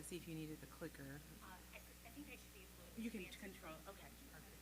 to see if you needed the clicker. I think I should be able to. You can control. Okay, perfect.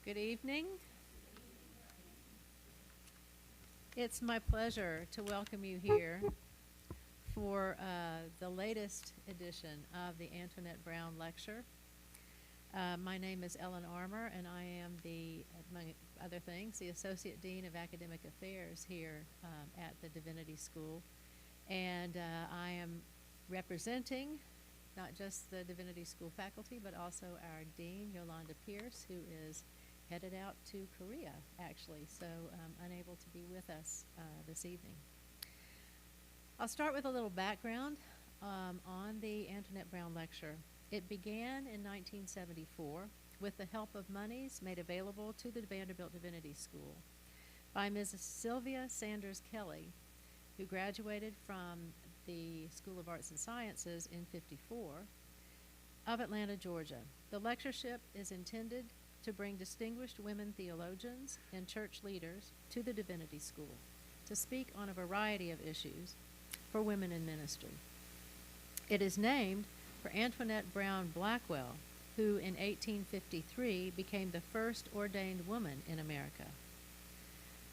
Good evening. It's my pleasure to welcome you here for the latest edition of the Antionette Brown Lecture. My name is Ellen Armour, and I am among other things, the Associate Dean of Academic Affairs here at the Divinity School. And I am representing not just the Divinity School faculty, but also our Dean, Yolanda Pierce, who is headed out to Korea, actually, so unable to be with us this evening. I'll start with a little background on the Antionette Brown Lecture. It began in 1974 with the help of monies made available to the Vanderbilt Divinity School by Mrs. Sylvia Sanders Kelly, who graduated from the School of Arts and Sciences in '54 of Atlanta, Georgia. The lectureship is intended to bring distinguished women theologians and church leaders to the Divinity School to speak on a variety of issues for women in ministry. It is named for Antionette Brown Blackwell, who in 1853 became the first ordained woman in America.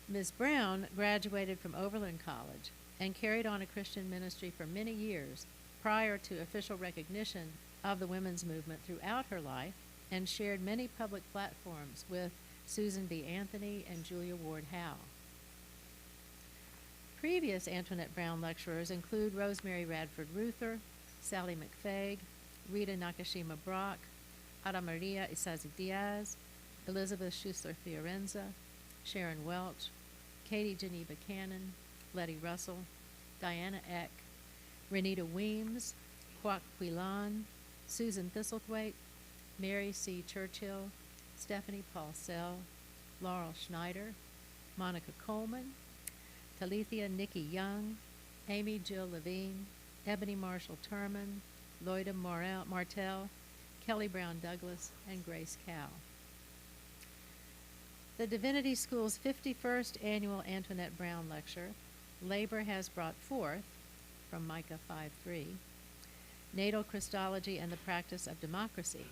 Ms. Brown graduated from Overland College and carried on a Christian ministry for many years prior to official recognition of the women's movement throughout her life, and shared many public platforms with Susan B. Anthony and Julia Ward Howe. Previous Antionette Brown lecturers include Rosemary Radford Ruther, Sally McFaig, Rita Nakashima Brock, Ada Maria Isazi Diaz, Elizabeth Schussler Fiorenza, Sharon Welch, Katie Geneva Cannon, Letty Russell, Diana Eck, Renita Weems, Kwok Quilan, Susan Thistlethwaite, Mary C. Churchill, Stephanie Paulsell, Laurel Schneider, Monica Coleman, Talithia Nikki Young, Amy Jill Levine, Ebony Marshall Turman, Loida Martell, Kelly Brown Douglas, and Grace Cow. The Divinity School's 51st Annual Antionette Brown Lecture, Labor Has Brought Forth, from Micah 5:3, Natal Christology and the Practice of Democracy,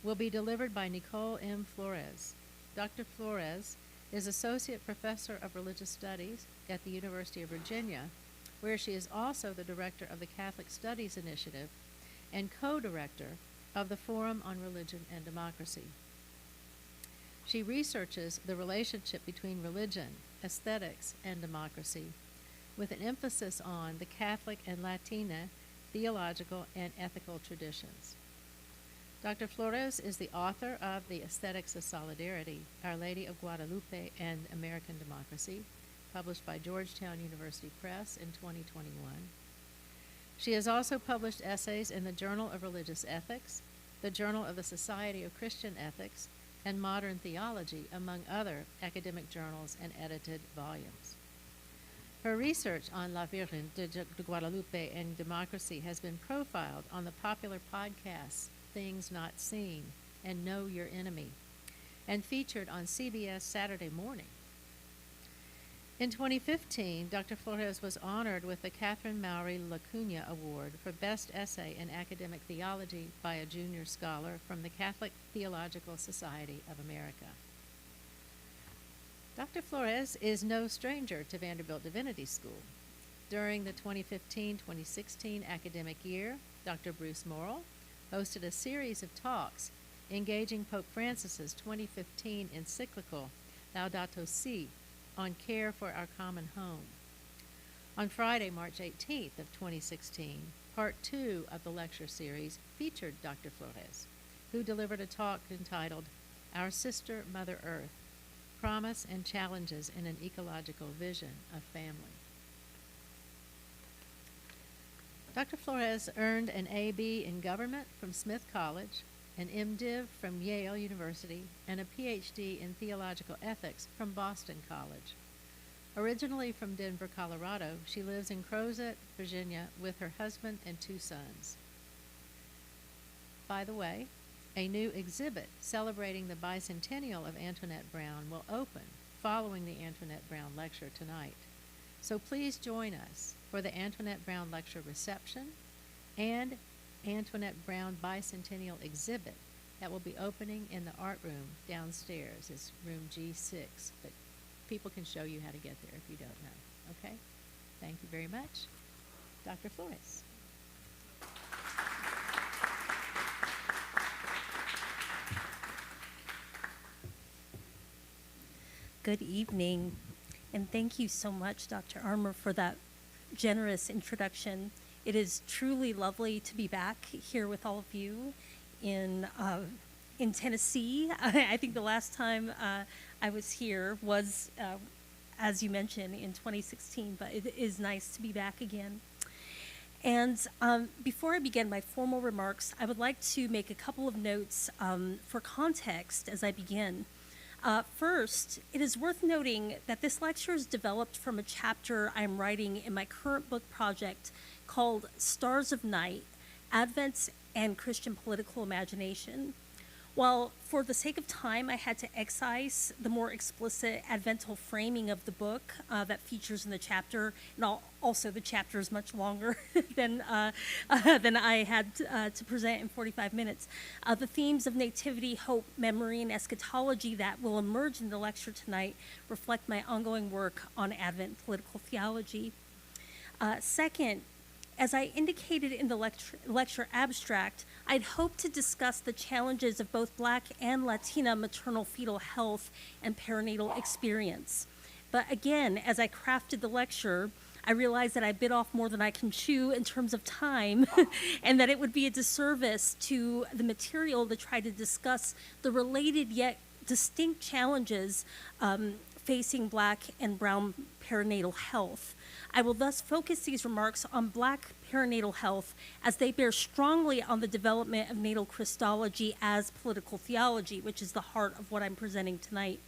will be delivered by Nichole M. Flores. Dr. Flores is Associate Professor of Religious Studies at the University of Virginia, where she is also the Director of the Catholic Studies Initiative and co-director of the Forum on Religion and Democracy. She researches the relationship between religion, aesthetics, and democracy, with an emphasis on the Catholic and Latina theological and ethical traditions. Dr. Flores is the author of The Aesthetics of Solidarity, Our Lady of Guadalupe and American Democracy, published by Georgetown University Press in 2021. She has also published essays in the Journal of Religious Ethics, the Journal of the Society of Christian Ethics, and Modern Theology, among other academic journals and edited volumes. Her research on La Virgen de Guadalupe and democracy has been profiled on the popular podcasts Things Not Seen and Know Your Enemy, and featured on CBS Saturday Morning. In 2015, Dr. Flores was honored with the Catherine Mowry Lacuna Award for Best Essay in Academic Theology by a junior scholar from the Catholic Theological Society of America. Dr. Flores is no stranger to Vanderbilt Divinity School. During the 2015-2016 academic year, Dr. Bruce Morrill hosted a series of talks engaging Pope Francis's 2015 encyclical Laudato Si on care for our common home. On Friday, March 18th of 2016, part 2 of the lecture series featured Dr. Flores, who delivered a talk entitled Our Sister Mother Earth, Promise and Challenges in an Ecological Vision of Family. Dr. Flores earned an A.B. in Government from Smith College, an MDiv from Yale University, and a Ph.D. in Theological Ethics from Boston College. Originally from Denver, Colorado, she lives in Crozet, Virginia, with her husband and 2 sons. By the way, a new exhibit celebrating the bicentennial of Antionette Brown will open following the Antionette Brown lecture tonight. So please join us for the Antionette Brown lecture reception and Antionette Brown bicentennial exhibit that will be opening in the art room downstairs. It's room G6, but people can show you how to get there if you don't know. Okay? Thank you very much. Dr. Flores. Good evening, and thank you so much, Dr. Armour, for that generous introduction. It is truly lovely to be back here with all of you in Tennessee. I think the last time I was here was, as you mentioned, in 2016, but it is nice to be back again. And before I begin my formal remarks, I would like to make a couple of notes for context as I begin. First, it is worth noting that this lecture is developed from a chapter I'm writing in my current book project called Stars of Night, Advent and Christian Political Imagination. While for the sake of time, I had to excise the more explicit Advental framing of the book that features in the chapter, and also the chapter is much longer than I had to present in 45 minutes. The themes of nativity, hope, memory, and eschatology that will emerge in the lecture tonight reflect my ongoing work on Advent political theology. Second, as I indicated in the lecture abstract, I'd hoped to discuss the challenges of both Black and Latina maternal fetal health and perinatal experience. But again, as I crafted the lecture, I realized that I bit off more than I can chew in terms of time, and that it would be a disservice to the material to try to discuss the related yet distinct challenges facing Black and brown perinatal health. I will thus focus these remarks on Black perinatal health as they bear strongly on the development of natal Christology as political theology, which is the heart of what I'm presenting tonight.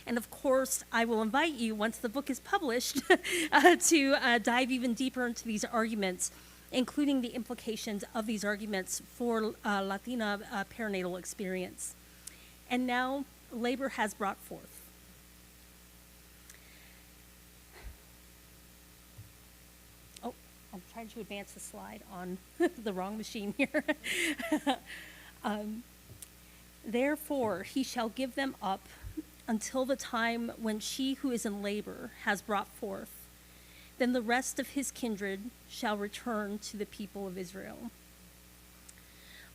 And of course, I will invite you, once the book is published, to dive even deeper into these arguments, including the implications of these arguments for Latina perinatal experience. And now, labor has brought forth. I'm trying to advance the slide on the wrong machine here. Therefore, he shall give them up until the time when she who is in labor has brought forth. Then the rest of his kindred shall return to the people of Israel.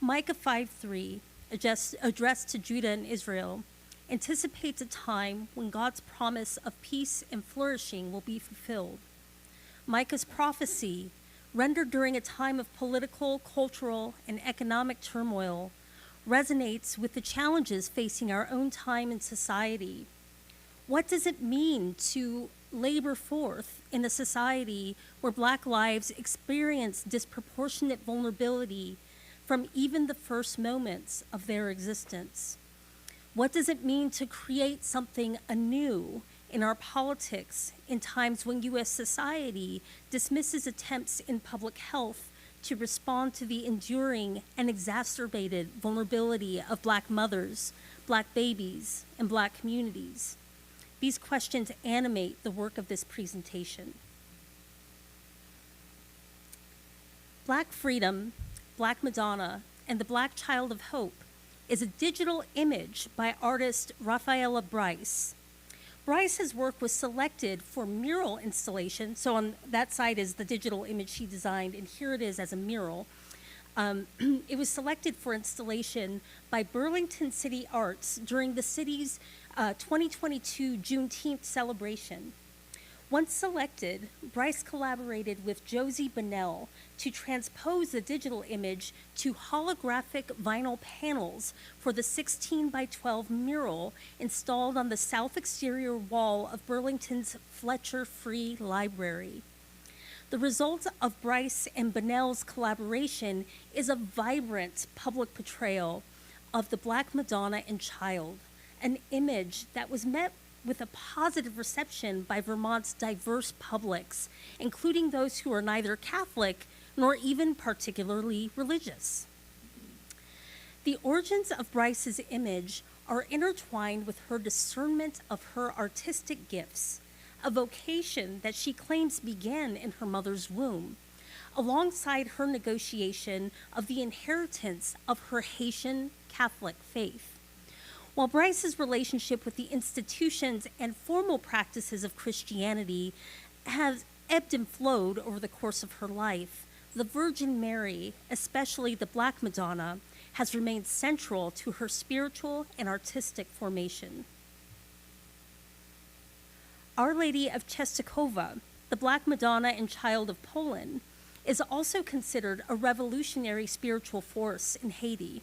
Micah 5:3, addressed to Judah and Israel, anticipates a time when God's promise of peace and flourishing will be fulfilled. Micah's prophecy, rendered during a time of political, cultural, and economic turmoil, resonates with the challenges facing our own time and society. What does it mean to labor forth in a society where Black lives experience disproportionate vulnerability from even the first moments of their existence? What does it mean to create something anew in our politics in times when U.S. society dismisses attempts in public health to respond to the enduring and exacerbated vulnerability of Black mothers, Black babies, and Black communities? These questions animate the work of this presentation. Black Freedom, Black Madonna, and the Black Child of Hope is a digital image by artist Rafaela Bryce. Bryce's work was selected for mural installation. So on that side is the digital image she designed, and here it is as a mural. It was selected for installation by Burlington City Arts during the city's 2022 Juneteenth celebration. Once selected, Bryce collaborated with Josie Bonnell to transpose the digital image to holographic vinyl panels for the 16 by 12 mural installed on the south exterior wall of Burlington's Fletcher Free Library. The result of Bryce and Bonnell's collaboration is a vibrant public portrayal of the Black Madonna and Child, an image that was met with a positive reception by Vermont's diverse publics, including those who are neither Catholic nor even particularly religious. The origins of Bryce's image are intertwined with her discernment of her artistic gifts, a vocation that she claims began in her mother's womb, alongside her negotiation of the inheritance of her Haitian Catholic faith. While Bryce's relationship with the institutions and formal practices of Christianity has ebbed and flowed over the course of her life, the Virgin Mary, especially the Black Madonna, has remained central to her spiritual and artistic formation. Our Lady of Czestochowa, the Black Madonna and Child of Poland, is also considered a revolutionary spiritual force in Haiti.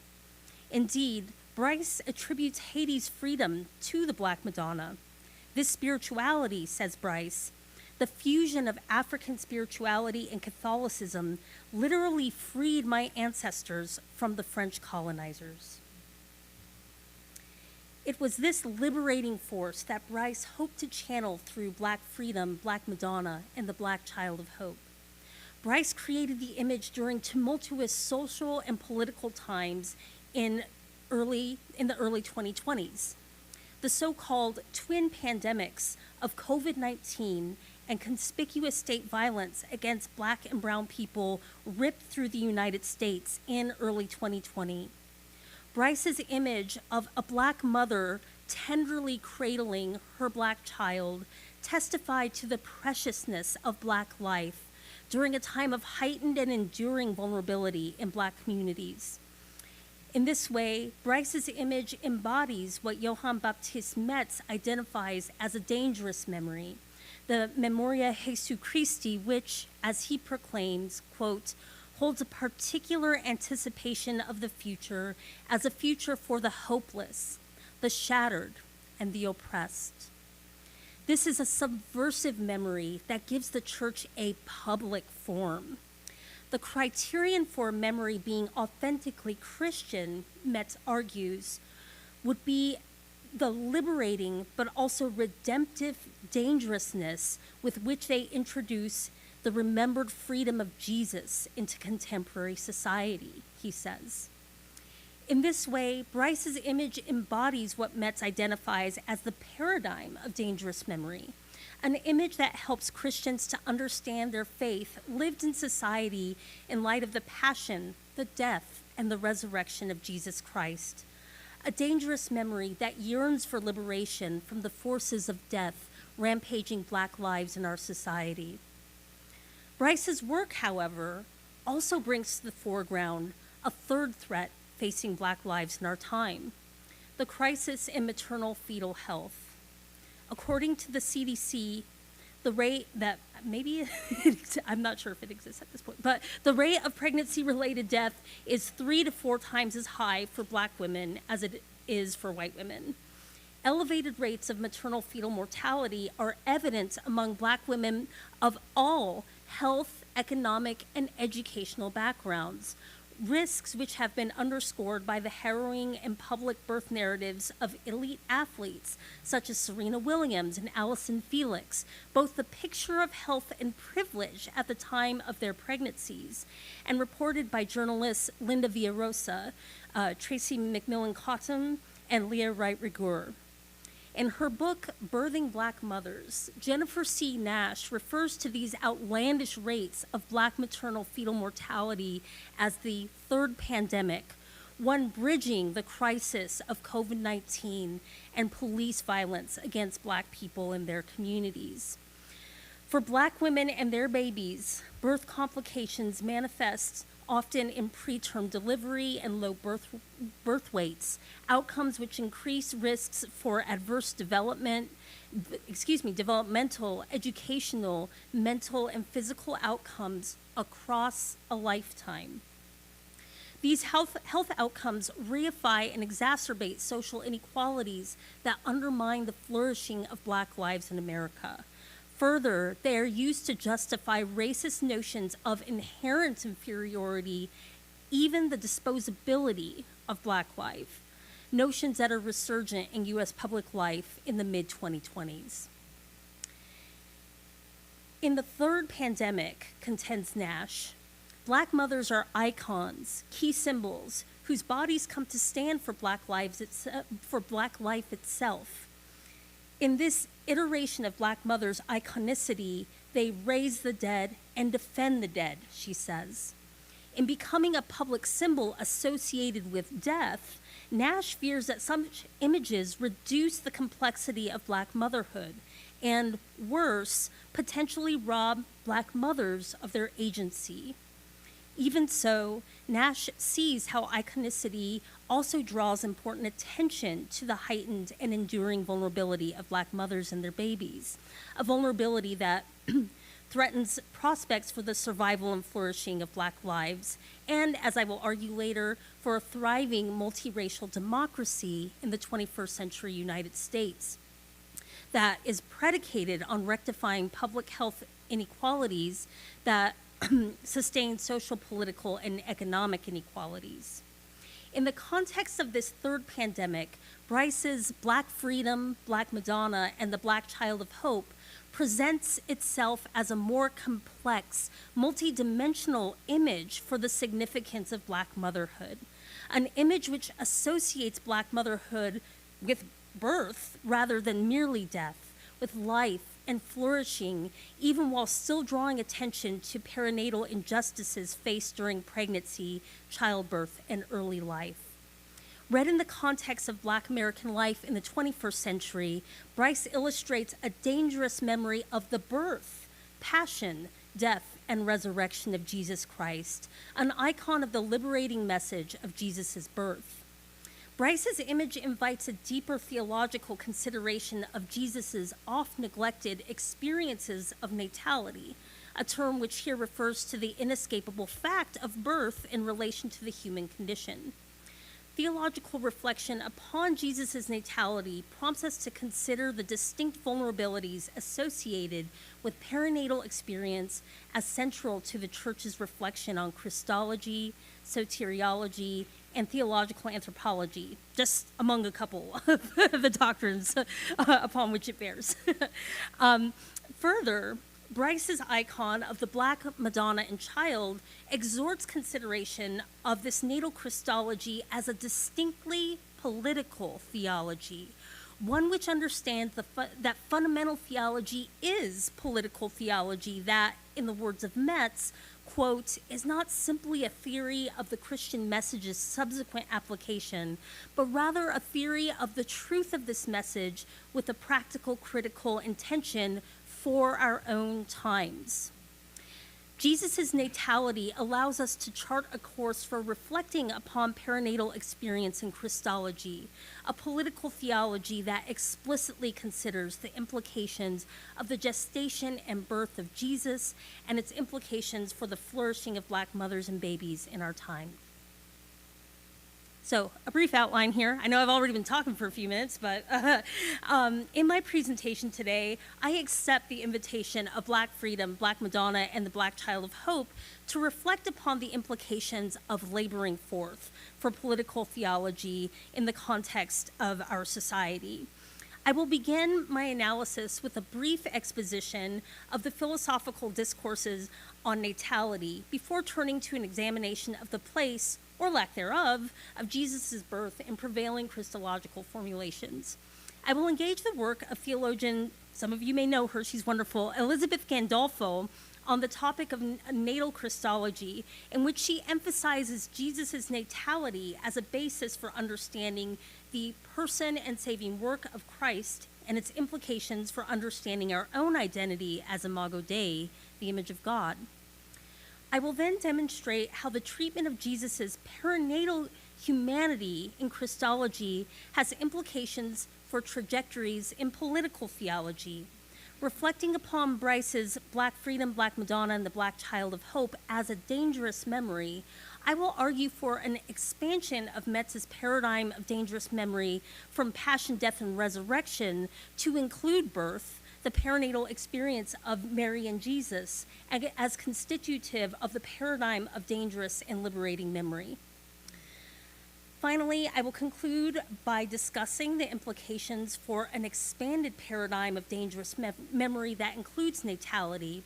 Indeed, Bryce attributes Haiti's freedom to the Black Madonna. This spirituality, says Bryce, The fusion of African spirituality and Catholicism literally freed my ancestors from the French colonizers. It was this liberating force that Bryce hoped to channel through Black Freedom, Black Madonna, and the Black Child of Hope. Bryce created the image during tumultuous social and political times in the early 2020s. The so-called twin pandemics of COVID-19 and conspicuous state violence against Black and brown people ripped through the United States in early 2020. Bryce's image of a Black mother tenderly cradling her Black child testified to the preciousness of Black life during a time of heightened and enduring vulnerability in Black communities. In this way, Bryce's image embodies what Johann Baptist Metz identifies as a dangerous memory, the Memoria Jesu Christi, which, as he proclaims, quote, holds a particular anticipation of the future as a future for the hopeless, the shattered, and the oppressed. This is a subversive memory that gives the church a public form. The criterion for memory being authentically Christian, Metz argues, would be the liberating but also redemptive dangerousness with which they introduce the remembered freedom of Jesus into contemporary society, he says. In this way, Bryce's image embodies what Metz identifies as the paradigm of dangerous memory, an image that helps Christians to understand their faith lived in society in light of the passion, the death, and the resurrection of Jesus Christ. A dangerous memory that yearns for liberation from the forces of death rampaging Black lives in our society. Bryce's work, however, also brings to the foreground a third threat facing Black lives in our time, the crisis in maternal fetal health. According to the CDC, the rate that I'm not sure if it exists at this point, but the rate of pregnancy-related death is 3 to 4 times as high for Black women as it is for white women. Elevated rates of maternal fetal mortality are evident among Black women of all health, economic, and educational backgrounds, risks which have been underscored by the harrowing and public birth narratives of elite athletes such as Serena Williams and Allison Felix, both the picture of health and privilege at the time of their pregnancies, and reported by journalists Linda Villarosa, Tracy McMillan Cottom, and Leah Wright-Rigueur. In her book, Birthing Black Mothers, Jennifer C. Nash refers to these outlandish rates of Black maternal fetal mortality as the third pandemic, one bridging the crisis of COVID-19 and police violence against Black people in their communities. For Black women and their babies, birth complications manifest often in preterm delivery and low birth weights, outcomes which increase risks for adverse developmental, educational, mental, and physical outcomes across a lifetime. These health outcomes reify and exacerbate social inequalities that undermine the flourishing of Black lives in America. Further, they are used to justify racist notions of inherent inferiority, even the disposability of Black life, notions that are resurgent in U.S. public life in the mid-2020s. In the third pandemic, contends Nash, Black mothers are icons, key symbols, whose bodies come to stand for Black life itself. In this iteration of Black mothers' iconicity, they raise the dead and defend the dead, she says. In becoming a public symbol associated with death, Nash fears that some images reduce the complexity of Black motherhood and, worse, potentially rob Black mothers of their agency. Even so, Nash sees how iconicity also draws important attention to the heightened and enduring vulnerability of Black mothers and their babies, a vulnerability that threatens prospects for the survival and flourishing of Black lives, and, as I will argue later, for a thriving multiracial democracy in the 21st century United States. that is predicated on rectifying public health inequalities that sustain social, political, and economic inequalities. In the context of this third pandemic, Bryce's Black Freedom, Black Madonna, and the Black Child of Hope presents itself as a more complex, multidimensional image for the significance of Black motherhood, an image which associates Black motherhood with birth rather than merely death, with life and flourishing, even while still drawing attention to perinatal injustices faced during pregnancy, childbirth, and early life. Read in the context of Black American life in the 21st century, Bryce illustrates a dangerous memory of the birth, passion, death, and resurrection of Jesus Christ, an icon of the liberating message of Jesus' birth. Bryce's image invites a deeper theological consideration of Jesus' oft-neglected experiences of natality, a term which here refers to the inescapable fact of birth in relation to the human condition. Theological reflection upon Jesus' natality prompts us to consider the distinct vulnerabilities associated with perinatal experience as central to the Church's reflection on Christology, soteriology, and theological anthropology, just among a couple of the doctrines upon which it bears. Further, Bryce's icon of the Black Madonna and Child exhorts consideration of this natal Christology as a distinctly political theology, one which understands that fundamental theology is political theology that, in the words of Metz, quote, is not simply a theory of the Christian message's subsequent application, but rather a theory of the truth of this message with a practical, critical intention for our own times. Jesus' natality allows us to chart a course for reflecting upon perinatal experience in Christology, a political theology that explicitly considers the implications of the gestation and birth of Jesus and its implications for the flourishing of Black mothers and babies in our time. So, a brief outline here. I know I've already been talking for a few minutes, but in my presentation today, I accept the invitation of Black Freedom, Black Madonna, and the Black Child of Hope to reflect upon the implications of laboring forth for political theology in the context of our society. I will begin my analysis with a brief exposition of the philosophical discourses on natality before turning to an examination of the place, or lack thereof, of Jesus' birth in prevailing Christological formulations. I will engage the work of theologian, some of you may know her, she's wonderful, Elizabeth Gandolfo, on the topic of natal Christology, in which she emphasizes Jesus' natality as a basis for understanding the person and saving work of Christ and its implications for understanding our own identity as Imago Dei, the image of God. I will then demonstrate how the treatment of Jesus' perinatal humanity in Christology has implications for trajectories in political theology. Reflecting upon Bryce's Black Freedom, Black Madonna, and the Black Child of Hope as a dangerous memory, I will argue for an expansion of Metz's paradigm of dangerous memory from passion, death, and resurrection to include birth, the perinatal experience of Mary and Jesus, as constitutive of the paradigm of dangerous and liberating memory. Finally, I will conclude by discussing the implications for an expanded paradigm of dangerous memory that includes natality.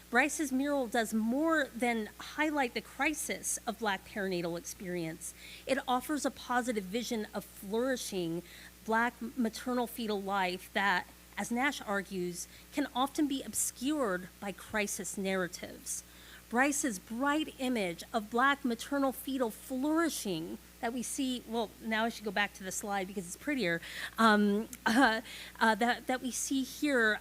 Bryce's mural does more than highlight the crisis of Black perinatal experience. It offers a positive vision of flourishing Black maternal fetal life that, as Nash argues, can often be obscured by crisis narratives. Bryce's bright image of Black maternal fetal flourishing that we see, well, now I should go back to the slide because it's prettier, that we see here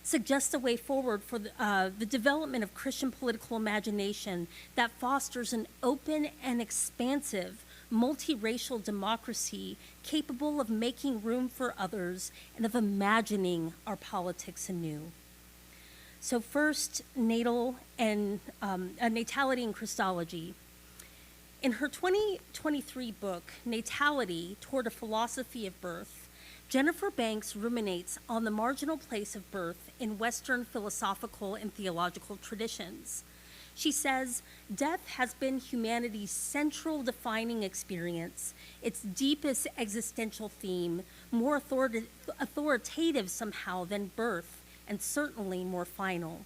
suggests a way forward for the development of Christian political imagination that fosters an open and expansive multiracial democracy capable of making room for others and of imagining our politics anew. So first, natality and Christology. In her 2023 book, Natality, Toward a Philosophy of Birth, Jennifer Banks ruminates on the marginal place of birth in Western philosophical and theological traditions. She says, death has been humanity's central defining experience, its deepest existential theme, more authoritative somehow than birth, and certainly more final.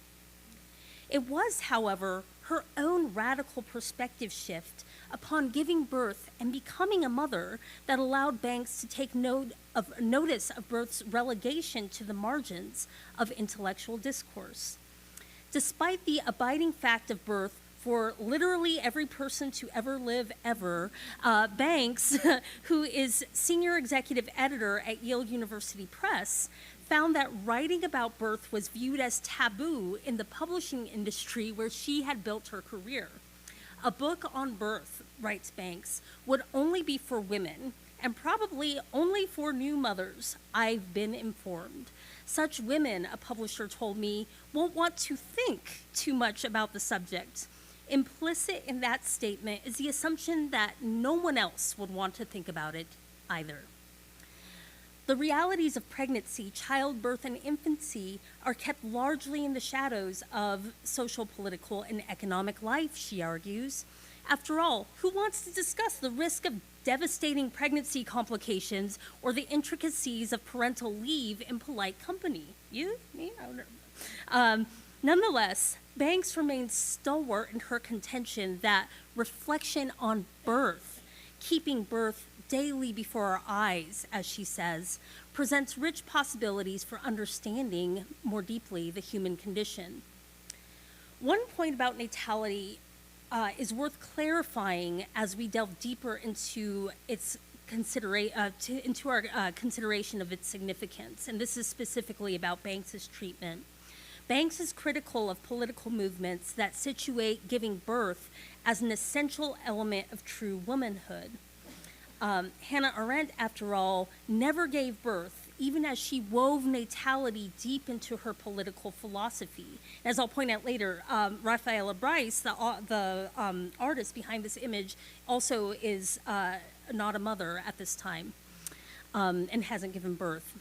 It was, however, her own radical perspective shift upon giving birth and becoming a mother that allowed Banks to take notice of birth's relegation to the margins of intellectual discourse. Despite the abiding fact of birth for literally every person to ever live ever, Banks, who is senior executive editor at Yale University Press, found that writing about birth was viewed as taboo in the publishing industry where she had built her career. A book on birth, writes Banks, would only be for women, and probably only for new mothers, I've been informed. Such women, a publisher told me, won't want to think too much about the subject. Implicit in that statement is the assumption that no one else would want to think about it either. The realities of pregnancy, childbirth, and infancy are kept largely in the shadows of social, political, and economic life, she argues. After all, who wants to discuss the risk of devastating pregnancy complications or the intricacies of parental leave in polite company? You? Me? I don't know. Nonetheless, Banks remains stalwart in her contention that reflection on birth, keeping birth daily before our eyes, as she says, presents rich possibilities for understanding more deeply the human condition. One point about natality is worth clarifying as we delve deeper into its consideration of its significance, and this is specifically about Banks's treatment. Banks is critical of political movements that situate giving birth as an essential element of true womanhood. Hannah Arendt, after all, never gave birth, even as she wove natality deep into her political philosophy. As I'll point out later, Rafaela Bryce, the artist behind this image, also is not a mother at this time and hasn't given birth.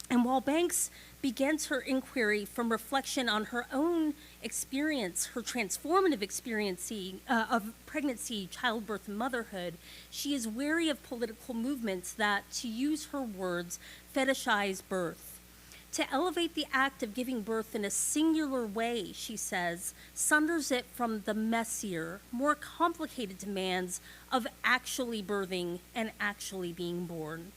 And while Banks begins her inquiry from reflection on her own experience, her transformative experience of pregnancy, childbirth, and motherhood, she is wary of political movements that, to use her words, fetishize birth. To elevate the act of giving birth in a singular way, she says, sunders it from the messier, more complicated demands of actually birthing and actually being born.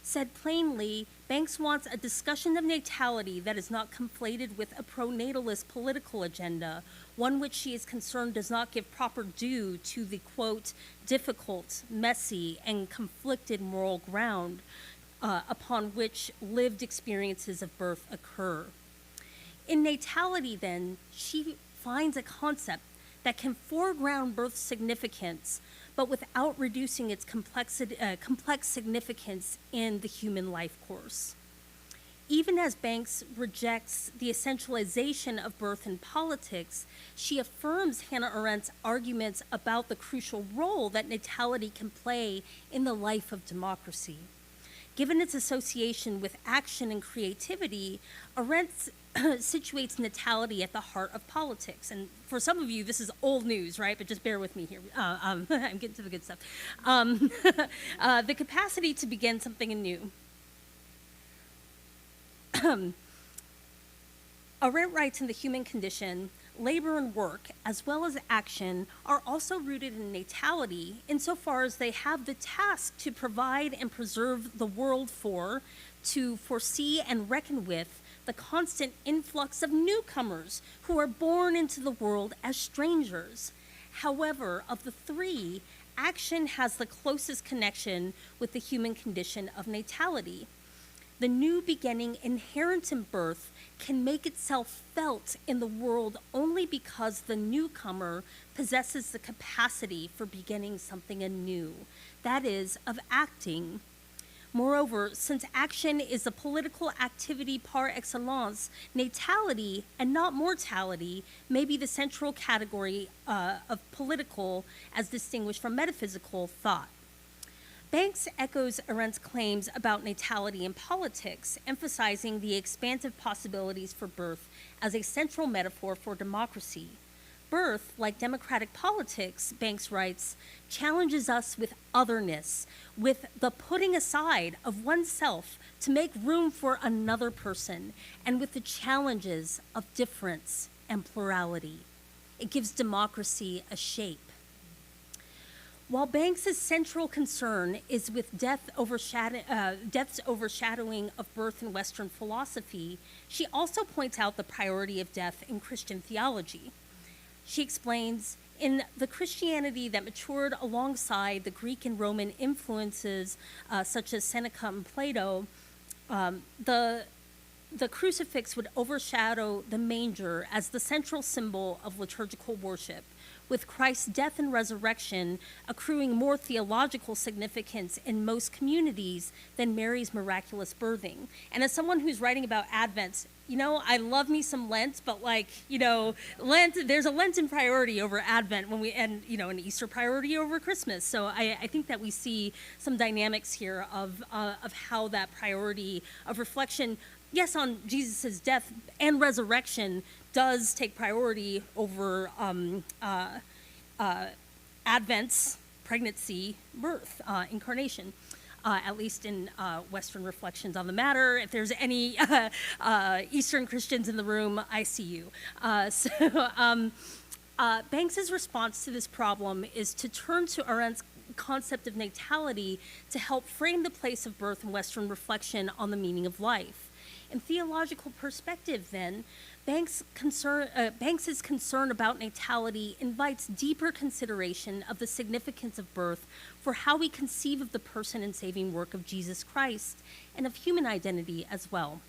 Said plainly, Banks wants a discussion of natality that is not conflated with a pro-natalist political agenda, one which she is concerned does not give proper due to the, quote, difficult, messy, and conflicted moral ground upon which lived experiences of birth occur. In natality, then, she finds a concept that can foreground birth's significance, but without reducing its complex significance in the human life course. Even as Banks rejects the essentialization of birth in politics, she affirms Hannah Arendt's arguments about the crucial role that natality can play in the life of democracy. Given its association with action and creativity, Arendt situates natality at the heart of politics. And for some of you, this is old news, right? But just bear with me here. I'm getting to the good stuff. The capacity to begin something anew. Arendt writes in The Human Condition, labor and work, as well as action, are also rooted in natality insofar as they have the task to provide and preserve the world to foresee and reckon with the constant influx of newcomers who are born into the world as strangers. However, of the three, action has the closest connection with the human condition of natality. The new beginning inherent in birth can make itself felt in the world only because the newcomer possesses the capacity for beginning something anew, that is, of acting. Moreover, since action is a political activity par excellence, natality and not mortality may be the central category of political as distinguished from metaphysical thought. Banks echoes Arendt's claims about natality in politics, emphasizing the expansive possibilities for birth as a central metaphor for democracy. Birth, like democratic politics, Banks writes, challenges us with otherness, with the putting aside of oneself to make room for another person, and with the challenges of difference and plurality. It gives democracy a shape. While Banks' central concern is with death's overshadowing of birth in Western philosophy, she also points out the priority of death in Christian theology. She explains, in the Christianity that matured alongside the Greek and Roman influences, such as Seneca and Plato, the crucifix would overshadow the manger as the central symbol of liturgical worship, with Christ's death and resurrection accruing more theological significance in most communities than Mary's miraculous birthing. And as someone who's writing about Advent, I love me some Lent, but Lent, there's a Lenten priority over Advent and an Easter priority over Christmas. So I think that we see some dynamics here of how that priority of reflection, yes, on Jesus' death and resurrection, does take priority over Advent's pregnancy, birth, incarnation. At least in Western reflections on the matter. If there's any Eastern Christians in the room, I see you. Banks's response to this problem is to turn to Arendt's concept of natality to help frame the place of birth in Western reflection on the meaning of life. In theological perspective, then, Banks's concern about natality invites deeper consideration of the significance of birth for how we conceive of the person and saving work of Jesus Christ and of human identity as well.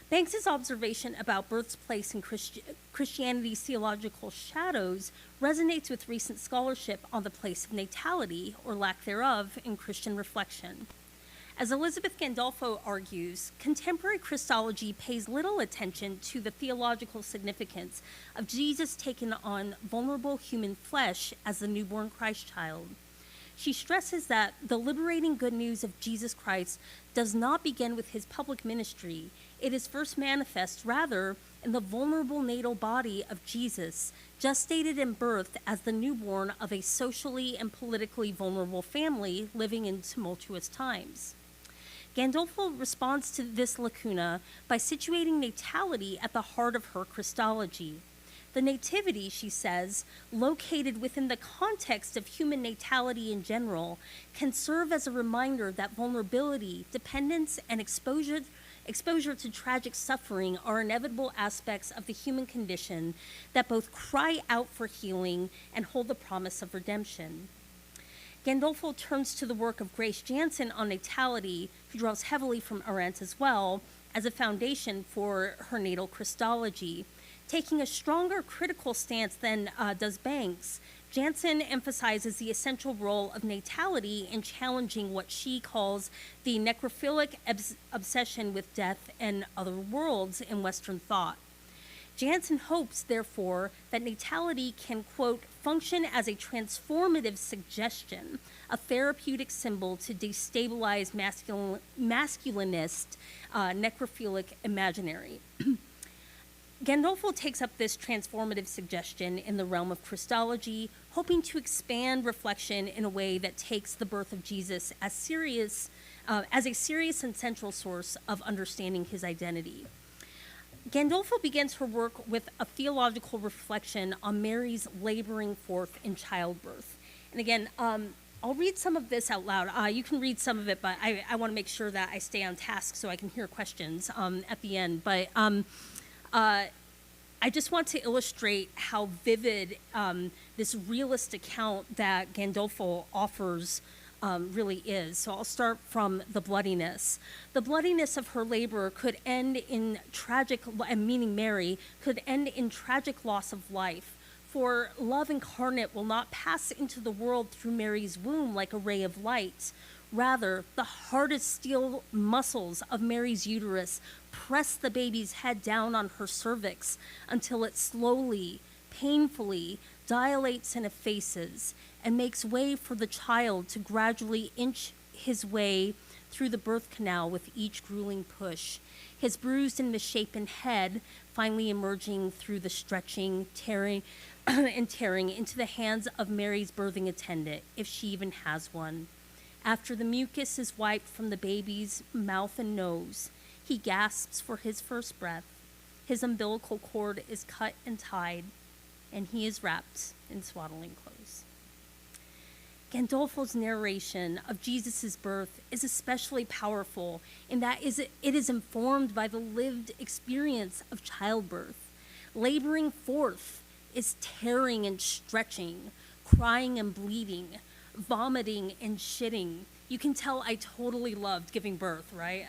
Banks's observation about birth's place in Christianity's theological shadows resonates with recent scholarship on the place of natality, or lack thereof, in Christian reflection. As Elizabeth Gandolfo argues, contemporary Christology pays little attention to the theological significance of Jesus taking on vulnerable human flesh as the newborn Christ child. She stresses that the liberating good news of Jesus Christ does not begin with his public ministry. It is first manifest, rather, in the vulnerable natal body of Jesus, gestated and birthed as the newborn of a socially and politically vulnerable family living in tumultuous times. Gandolfo responds to this lacuna by situating natality at the heart of her Christology. The nativity, she says, located within the context of human natality in general, can serve as a reminder that vulnerability, dependence, and exposure to tragic suffering are inevitable aspects of the human condition that both cry out for healing and hold the promise of redemption. Gandolfo turns to the work of Grace Jansen on natality, who draws heavily from Arendt as well, as a foundation for her natal Christology. Taking a stronger critical stance than does Banks, Jansen emphasizes the essential role of natality in challenging what she calls the necrophilic obsession with death and other worlds in Western thought. Jansen hopes, therefore, that natality can, quote, function as a transformative suggestion, a therapeutic symbol to destabilize masculinist necrophilic imaginary. Gandolfo takes up this transformative suggestion in the realm of Christology, hoping to expand reflection in a way that takes the birth of Jesus as a serious and central source of understanding his identity. Gandolfo begins her work with a theological reflection on Mary's laboring forth in childbirth. And again, I'll read some of this out loud. You can read some of it, but I want to make sure that I stay on task so I can hear questions at the end. But I just want to illustrate how vivid this realist account that Gandolfo offers really is. So I'll start from the bloodiness. The bloodiness of her labor could end in tragic, meaning Mary, could end in tragic loss of life. For love incarnate will not pass into the world through Mary's womb like a ray of light. Rather, the hardest steel muscles of Mary's uterus press the baby's head down on her cervix until it slowly, painfully dilates and effaces and makes way for the child to gradually inch his way through the birth canal with each grueling push, his bruised and misshapen head finally emerging through the stretching, tearing into the hands of Mary's birthing attendant, if she even has one. After the mucus is wiped from the baby's mouth and nose, he gasps for his first breath. His umbilical cord is cut and tied, and he is wrapped in swaddling clothes. Gandolfo's narration of Jesus' birth is especially powerful in that it is informed by the lived experience of childbirth. Laboring forth is tearing and stretching, crying and bleeding, vomiting and shitting. You can tell I totally loved giving birth, right?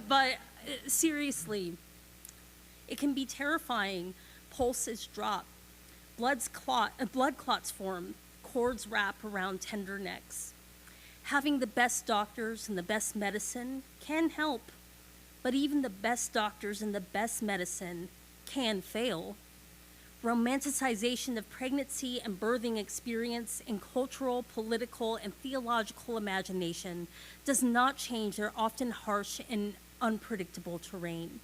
But seriously, it can be terrifying. Pulses drop, blood clots form, cords wrap around tender necks. Having the best doctors and the best medicine can help, but even the best doctors and the best medicine can fail. Romanticization of pregnancy and birthing experience in cultural, political, and theological imagination does not change their often harsh and unpredictable terrain.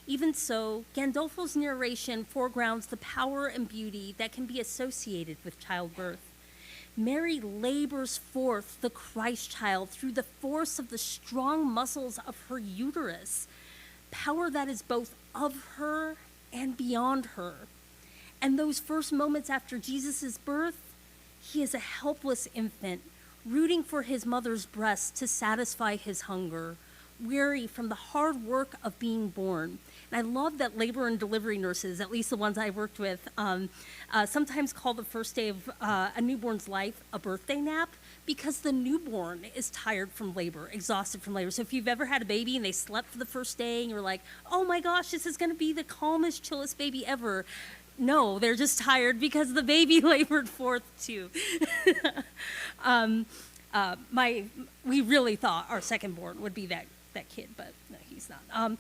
Even so, Gandolfo's narration foregrounds the power and beauty that can be associated with childbirth. Mary labors forth the Christ child through the force of the strong muscles of her uterus, power that is both of her and beyond her. And those first moments after Jesus' birth, he is a helpless infant, rooting for his mother's breast to satisfy his hunger, weary from the hard work of being born. And I love that labor and delivery nurses, at least the ones I worked with, sometimes call the first day of a newborn's life a birthday nap, because the newborn is tired from labor, exhausted from labor. So if you've ever had a baby and they slept for the first day and you're like, oh my gosh, this is going to be the calmest, chillest baby ever. No, they're just tired because the baby labored forth too. We really thought our second born would be that kid, but no, he's not.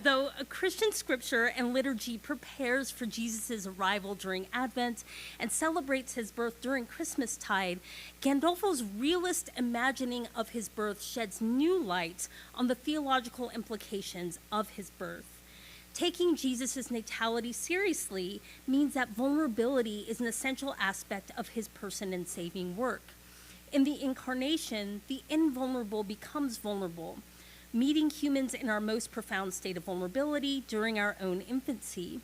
Though Christian scripture and liturgy prepares for Jesus' arrival during Advent and celebrates his birth during Christmastide, Gandolfo's realist imagining of his birth sheds new light on the theological implications of his birth. Taking Jesus' natality seriously means that vulnerability is an essential aspect of his person and saving work. In the incarnation, the invulnerable becomes vulnerable, meeting humans in our most profound state of vulnerability during our own infancy.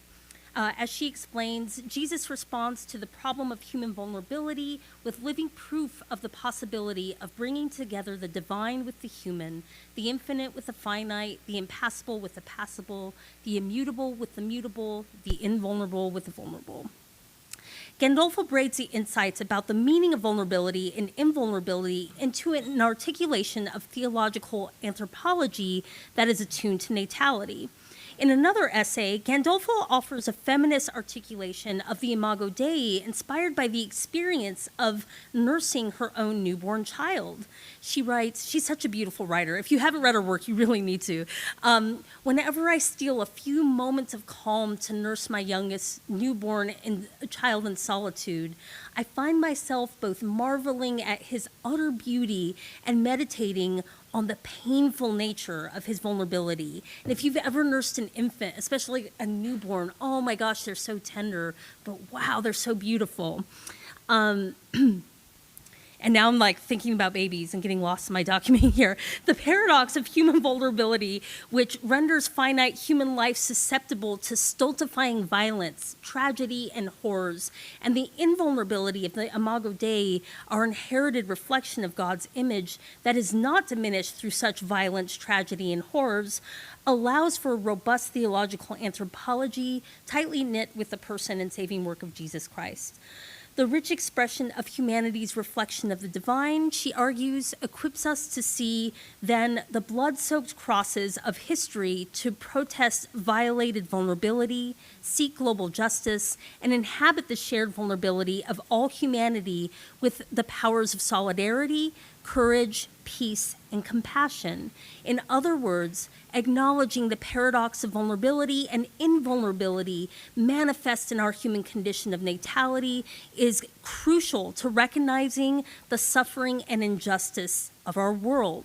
As she explains, Jesus responds to the problem of human vulnerability with living proof of the possibility of bringing together the divine with the human, the infinite with the finite, the impassible with the passible, the immutable with the mutable, the invulnerable with the vulnerable. Gandolfo braids the insights about the meaning of vulnerability and invulnerability into an articulation of theological anthropology that is attuned to natality. In another essay, Gandolfo offers a feminist articulation of the Imago Dei inspired by the experience of nursing her own newborn child. She writes, she's such a beautiful writer. If you haven't read her work, you really need to. Whenever I steal a few moments of calm to nurse my youngest newborn child in solitude, I find myself both marveling at his utter beauty and meditating on the painful nature of his vulnerability. And if you've ever nursed an infant, especially a newborn, oh my gosh, they're so tender, but wow, they're so beautiful. And now I'm like thinking about babies and getting lost in my document here. The paradox of human vulnerability, which renders finite human life susceptible to stultifying violence, tragedy, and horrors, and the invulnerability of the Imago Dei, our inherited reflection of God's image that is not diminished through such violence, tragedy, and horrors, allows for a robust theological anthropology tightly knit with the person and saving work of Jesus Christ. The rich expression of humanity's reflection of the divine, she argues, equips us to see then the blood-soaked crosses of history to protest violated vulnerability, seek global justice, and inhabit the shared vulnerability of all humanity with the powers of solidarity, courage, peace, and compassion. In other words, acknowledging the paradox of vulnerability and invulnerability manifest in our human condition of natality is crucial to recognizing the suffering and injustice of our world.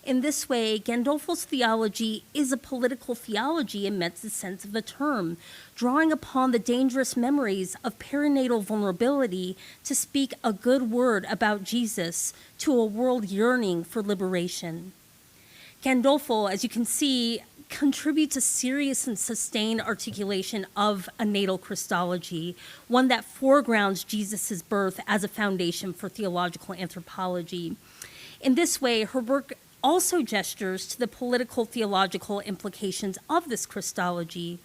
In this way, Gandolfo's theology is a political theology in Metz's sense of the term, drawing upon the dangerous memories of perinatal vulnerability to speak a good word about Jesus to a world yearning for liberation. Gandolfo, as you can see, contributes a serious and sustained articulation of a natal Christology, one that foregrounds Jesus' birth as a foundation for theological anthropology. In this way, her work also gestures to the political theological implications of this Christology.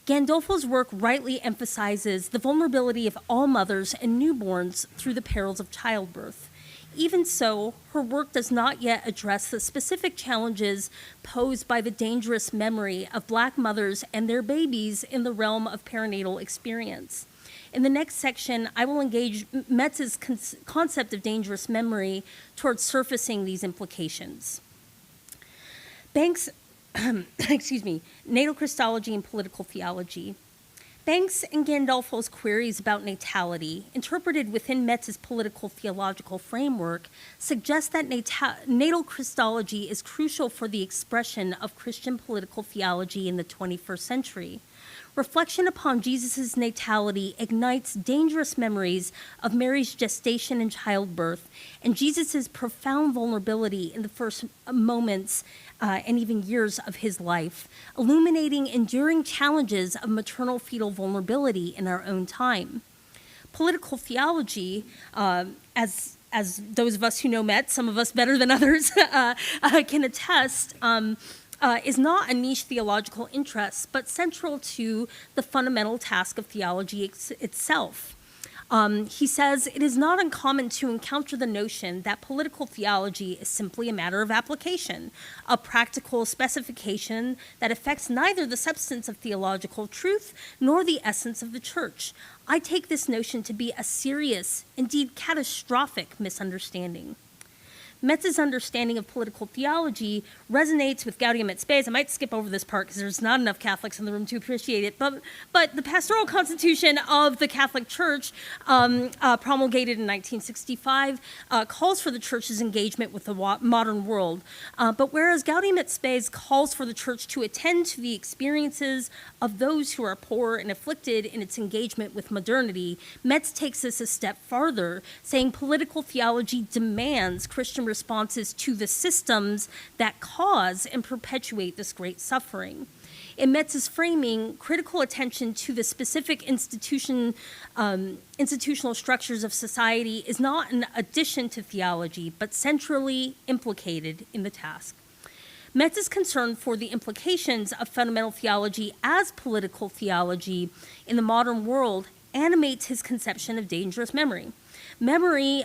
Gandolfo's work rightly emphasizes the vulnerability of all mothers and newborns through the perils of childbirth. Even so, her work does not yet address the specific challenges posed by the dangerous memory of Black mothers and their babies in the realm of perinatal experience. In the next section, I will engage Metz's concept of dangerous memory towards surfacing these implications. Banks, natal Christology and political theology. Banks and Gandolfo's queries about natality, interpreted within Metz's political theological framework, suggest that natal Christology is crucial for the expression of Christian political theology in the 21st century. Reflection upon Jesus' natality ignites dangerous memories of Mary's gestation and childbirth, and Jesus' profound vulnerability in the first moments and even years of his life, illuminating enduring challenges of maternal fetal vulnerability in our own time. Political theology, as those of us who know Metz, some of us better than others, can attest, is not a niche theological interest, but central to the fundamental task of theology itself. He says, it is not uncommon to encounter the notion that political theology is simply a matter of application, a practical specification that affects neither the substance of theological truth nor the essence of the church. I take this notion to be a serious, indeed catastrophic misunderstanding. Metz's understanding of political theology resonates with Gaudium et Spes. I might skip over this part because there's not enough Catholics in the room to appreciate it, but the pastoral constitution of the Catholic Church, promulgated in 1965, calls for the church's engagement with the modern world. But whereas Gaudium et Spes calls for the church to attend to the experiences of those who are poor and afflicted in its engagement with modernity, Metz takes this a step farther, saying political theology demands Christian responses to the systems that cause and perpetuate this great suffering. In Metz's framing, critical attention to the specific institutional structures of society is not an addition to theology, but centrally implicated in the task. Metz's concern for the implications of fundamental theology as political theology in the modern world animates his conception of dangerous memory. Memory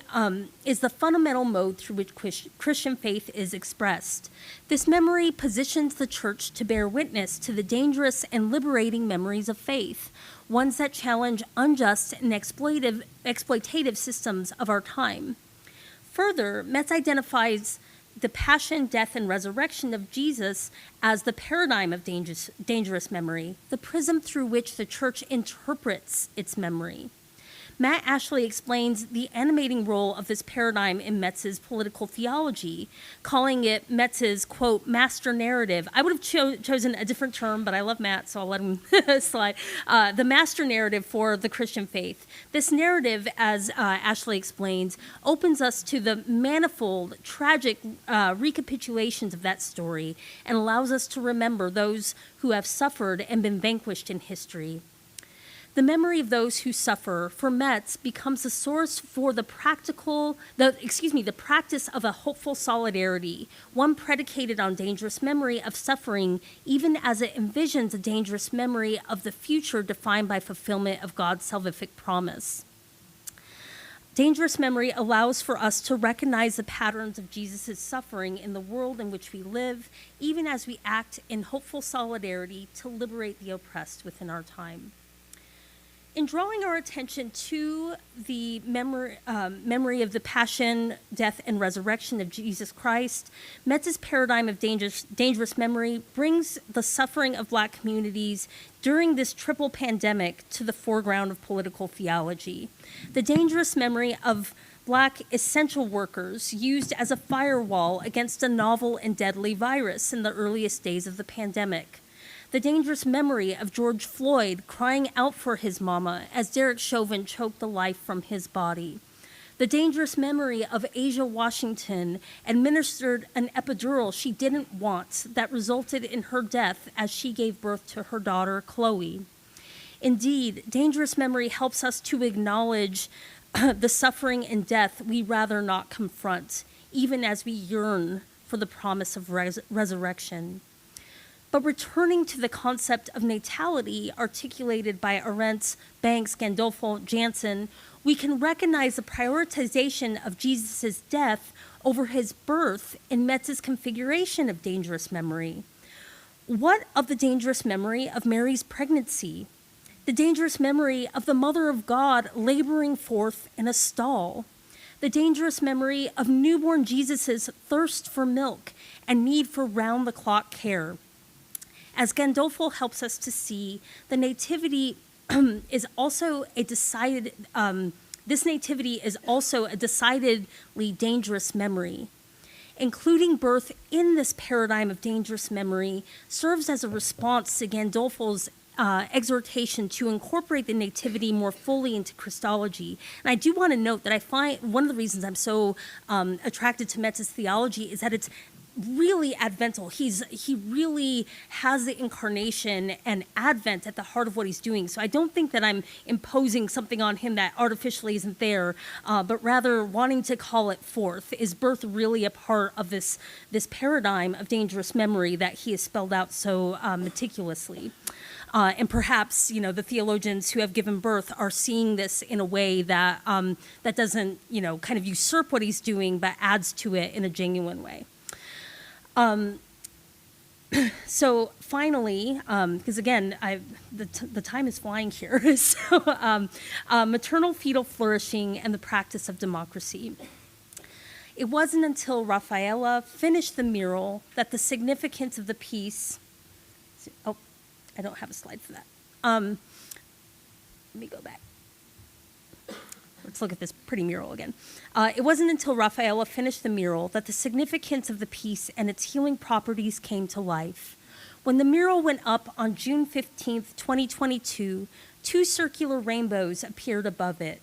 is the fundamental mode through which Christian faith is expressed. This memory positions the church to bear witness to the dangerous and liberating memories of faith, ones that challenge unjust and exploitative systems of our time. Further, Metz identifies the passion, death, and resurrection of Jesus as the paradigm of dangerous memory, the prism through which the church interprets its memory. Matt Ashley explains the animating role of this paradigm in Metz's political theology, calling it Metz's, quote, master narrative. I would have chosen a different term, but I love Matt, so I'll let him slide. The master narrative for the Christian faith. This narrative, as Ashley explains, opens us to the manifold, tragic recapitulations of that story and allows us to remember those who have suffered and been vanquished in history. The memory of those who suffer for Metz becomes a source for the practice of a hopeful solidarity, one predicated on dangerous memory of suffering, even as it envisions a dangerous memory of the future defined by fulfillment of God's salvific promise. Dangerous memory allows for us to recognize the patterns of Jesus' suffering in the world in which we live, even as we act in hopeful solidarity to liberate the oppressed within our time. In drawing our attention to the memory of the passion, death, and resurrection of Jesus Christ, Metz's paradigm of dangerous memory brings the suffering of Black communities during this triple pandemic to the foreground of political theology. The dangerous memory of Black essential workers used as a firewall against a novel and deadly virus in the earliest days of the pandemic. The dangerous memory of George Floyd crying out for his mama as Derek Chauvin choked the life from his body. The dangerous memory of Asia Washington administered an epidural she didn't want that resulted in her death as she gave birth to her daughter, Chloe. Indeed, dangerous memory helps us to acknowledge the suffering and death we rather not confront, even as we yearn for the promise of resurrection. But returning to the concept of natality articulated by Arendt, Banks, Gandolfo, Jansen, we can recognize the prioritization of Jesus' death over his birth in Metz's configuration of dangerous memory. What of the dangerous memory of Mary's pregnancy? The dangerous memory of the Mother of God laboring forth in a stall? The dangerous memory of newborn Jesus' thirst for milk and need for round-the-clock care? As Gandolfo helps us to see, the nativity is also a decidedly dangerous memory. Including birth in this paradigm of dangerous memory serves as a response to Gandolfo's exhortation to incorporate the nativity more fully into Christology. And I do want to note that I find one of the reasons I'm so attracted to Metz's theology is that it's really advental. He really has the incarnation and Advent at the heart of what he's doing. So I don't think that I'm imposing something on him that artificially isn't there, but rather wanting to call it forth. Is birth really a part of this paradigm of dangerous memory that he has spelled out so meticulously? And perhaps, the theologians who have given birth are seeing this in a way that that doesn't, kind of usurp what he's doing, but adds to it in a genuine way. So finally, because again, the time is flying here, so maternal fetal flourishing and the practice of democracy. It wasn't until Rafaela finished the mural that the significance of the piece, oh, I don't have a slide for that. Let me go back. Let's look at this pretty mural again. It wasn't until Rafaela finished the mural that the significance of the piece and its healing properties came to life. When the mural went up on June 15th, 2022, 2 circular rainbows appeared above it.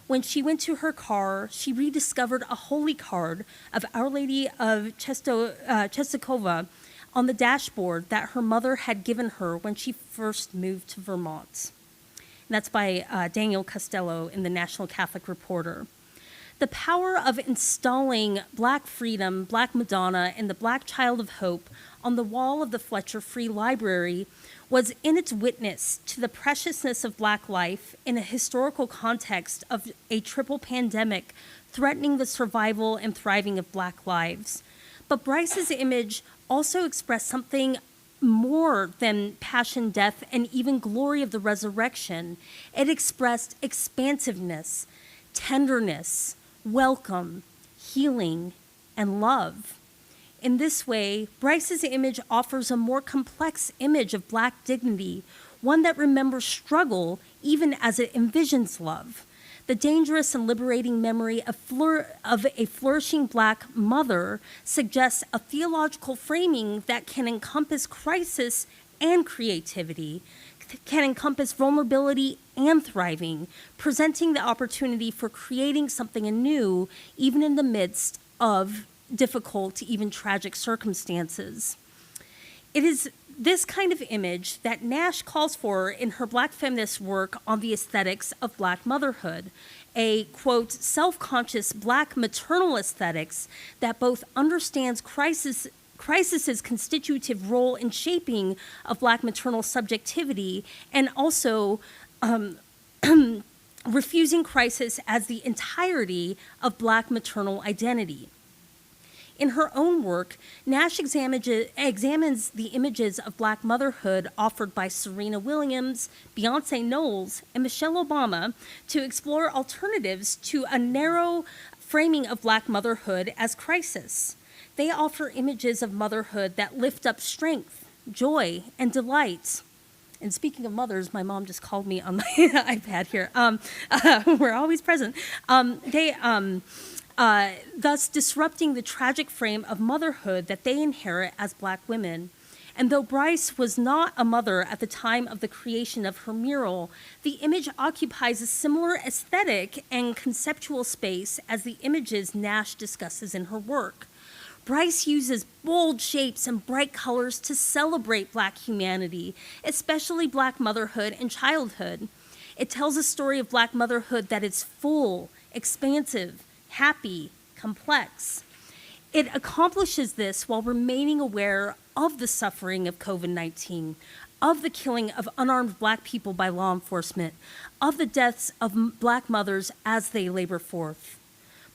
When she went to her car, she rediscovered a holy card of Our Lady of Czestochowa on the dashboard that her mother had given her when she first moved to Vermont. And that's by Daniel Costello in the National Catholic Reporter. The power of installing Black Freedom, Black Madonna, and the Black Child of Hope on the wall of the Fletcher Free Library was in its witness to the preciousness of Black life in a historical context of a triple pandemic threatening the survival and thriving of Black lives. But Bryce's image also expressed something more than passion, death, and even glory of the resurrection. It expressed expansiveness, tenderness, welcome, healing, and love. In this way, Bryce's image offers a more complex image of Black dignity, one that remembers struggle even as it envisions love. The dangerous and liberating memory of a flourishing Black mother suggests a theological framing that can encompass crisis and creativity, can encompass vulnerability and thriving, presenting the opportunity for creating something anew, even in the midst of difficult, even tragic circumstances. It is this kind of image that Nash calls for in her Black feminist work on the aesthetics of Black motherhood, a, quote, self-conscious Black maternal aesthetics that both understands crisis's constitutive role in shaping of Black maternal subjectivity and also refusing crisis as the entirety of Black maternal identity. In her own work, Nash examines the images of Black motherhood offered by Serena Williams, Beyonce Knowles, and Michelle Obama to explore alternatives to a narrow framing of Black motherhood as crisis. They offer images of motherhood that lift up strength, joy, and delight. And speaking of mothers, my mom just called me on my iPad here. We're always present. Thus disrupting the tragic frame of motherhood that they inherit as Black women. And though Bryce was not a mother at the time of the creation of her mural, the image occupies a similar aesthetic and conceptual space as the images Nash discusses in her work. Bryce uses bold shapes and bright colors to celebrate Black humanity, especially Black motherhood and childhood. It tells a story of Black motherhood that is full, expansive, happy, complex. It accomplishes this while remaining aware of the suffering of COVID-19, of the killing of unarmed Black people by law enforcement, of the deaths of Black mothers as they labor forth.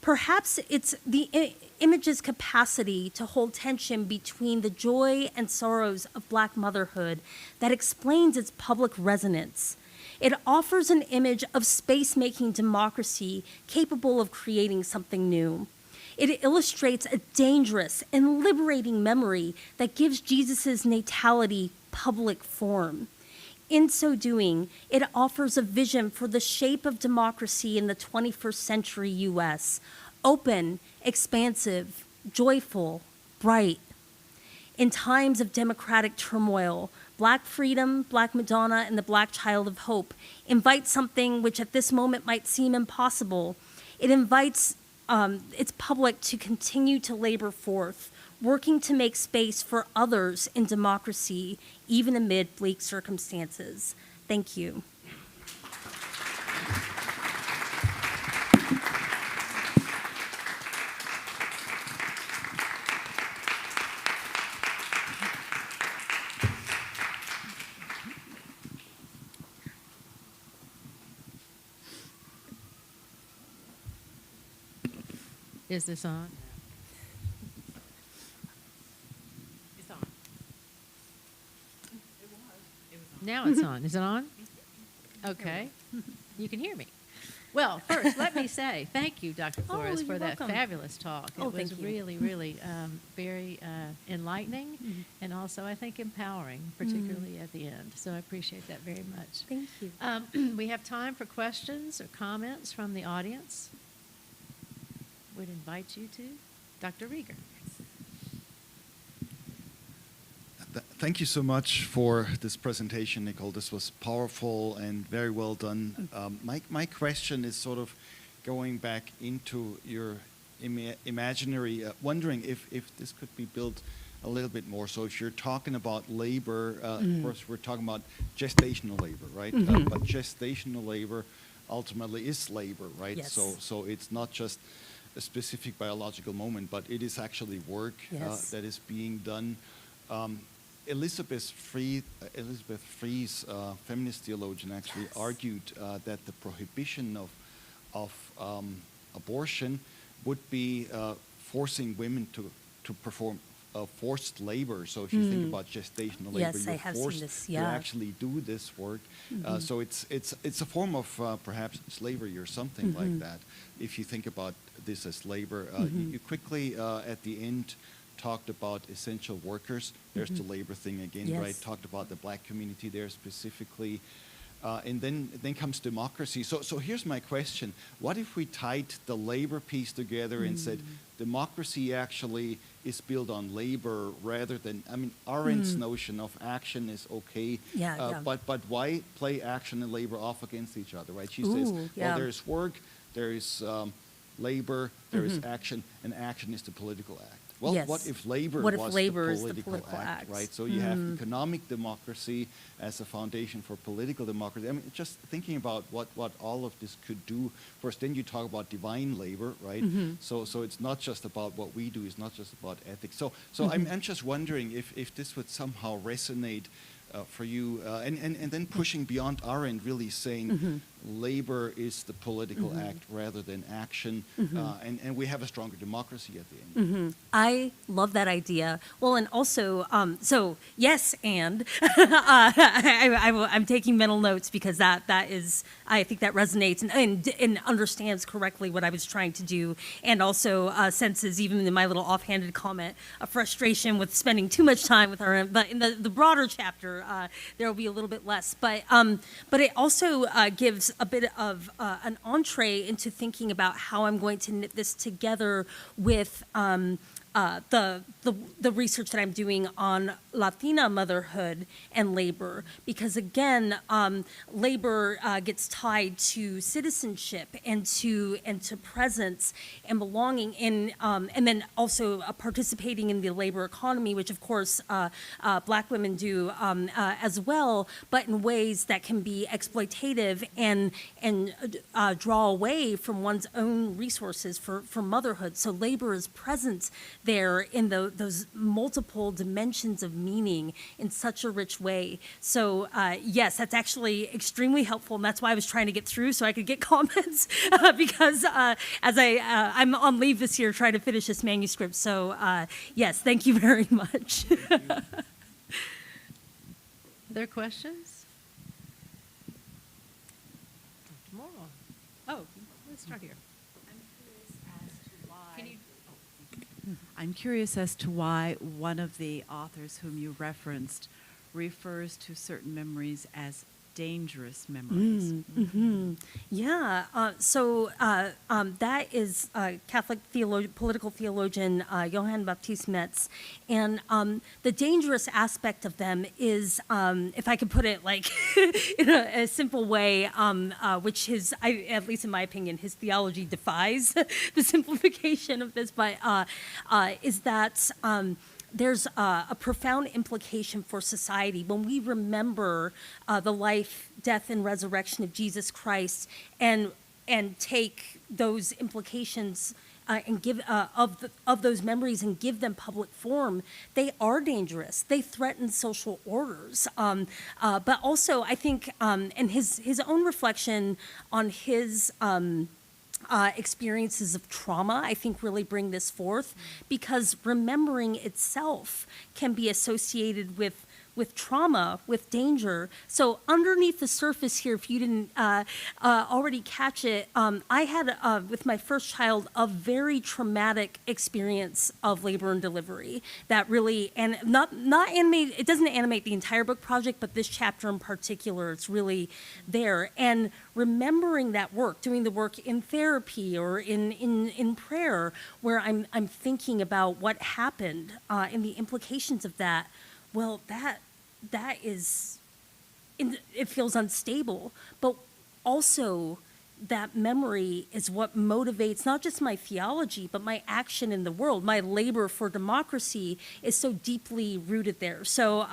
Perhaps it's the image's capacity to hold tension between the joy and sorrows of Black motherhood that explains its public resonance. It offers an image of space-making democracy capable of creating something new. It illustrates a dangerous and liberating memory that gives Jesus' natality public form. In so doing, it offers a vision for the shape of democracy in the 21st century U.S., open, expansive, joyful, bright. In times of democratic turmoil, Black freedom, Black Madonna, and the Black Child of Hope invite something which at this moment might seem impossible. It invites its public to continue to labor forth, working to make space for others in democracy, even amid bleak circumstances. Thank you. Is this on? It's on. Now it's on. Is it on? Okay. You can hear me. Well, first, let me say thank you, Dr. Flores, you're for that welcome. fabulous talk. Oh, It was thank you. really, really very enlightening and also, I think, empowering, particularly at the end. So I appreciate that very much. Thank you. We have time for questions or comments from the audience. Would invite you to. Dr. Rieger. Thank you so much for this presentation, Nichole. This was powerful and very well done. My question is sort of going back into your imaginary, wondering if this could be built a little bit more. So if you're talking about labor, of course, we're talking about gestational labor, right? But gestational labor ultimately is labor, right? Yes. So it's not just a specific biological moment, but it is actually work Yes. that is being done. Elizabeth Frees, feminist theologian, actually argued that the prohibition of abortion would be forcing women to perform forced labor. So if you think about gestational labor, Yes, you're I have seen forced this, to yeah. actually do this work. So it's a form of perhaps slavery or something like that. If you think about this as labor, you quickly at the end talked about essential workers. There's the labor thing again, Yes. right? Talked about the Black community there specifically. And then comes democracy. So here's my question. What if we tied the labor piece together and said democracy actually is built on labor rather than, I mean, Arendt's notion of action is okay, Yeah. but why play action and labor off against each other, right? She Ooh, says, yeah. well, there's work, there is labor, there is action, and action is the political act. Well, Yes. what if labor What if was labor the is the political political act, act? right? So you have economic democracy as a foundation for political democracy. I mean, just thinking about what all of this could do. First, then you talk about divine labor, right? So it's not just about what we do. It's not just about ethics. So I'm just wondering if this would somehow resonate for you, and then pushing beyond Arendt, really saying labor is the political act rather than action, and we have a stronger democracy at the end. I love that idea. Well, and also, so yes, and I'm taking mental notes because that is, I think that resonates and understands correctly what I was trying to do, and also senses, even in my little offhanded comment, a frustration with spending too much time with our. But in the broader chapter, there will be a little bit less. But it also gives a bit of an entree into thinking about how I'm going to knit this together with the research that I'm doing on Latina motherhood and labor, because again, labor gets tied to citizenship and to presence and belonging, and then also participating in the labor economy, which of course Black women do as well, but in ways that can be exploitative and draw away from one's own resources for motherhood. So labor is present there in those multiple dimensions of meaning in such a rich way. So yes, that's actually extremely helpful, and that's why I was trying to get through so I could get comments because as I'm on leave this year trying to finish this manuscript. So yes, thank you very much. Other questions? Dr. Morrow. Oh, let's start here. I'm curious as to why one of the authors whom you referenced refers to certain memories as dangerous memories. Yeah, so that is Catholic political theologian Johann Baptist Metz, and the dangerous aspect of them is, if I could put it like in a simple way, which at least in my opinion, his theology defies the simplification of this, but is that there's a profound implication for society when we remember the life, death, and resurrection of Jesus Christ, and take those implications and give of those memories and give them public form. They are dangerous. They threaten social orders. But also, I think, and his own reflection on his experiences of trauma, I think, really bring this forth, because remembering itself can be associated with trauma, with danger. So underneath the surface here, if you didn't already catch it, I had, with my first child, a very traumatic experience of labor and delivery that really, and not animate, it doesn't animate the entire book project, but this chapter in particular, it's really there. And remembering that work, doing the work in therapy or in prayer, where I'm thinking about what happened and the implications of that. Well, that is, it feels unstable, but also that memory is what motivates not just my theology, but my action in the world. My labor for democracy is so deeply rooted there. So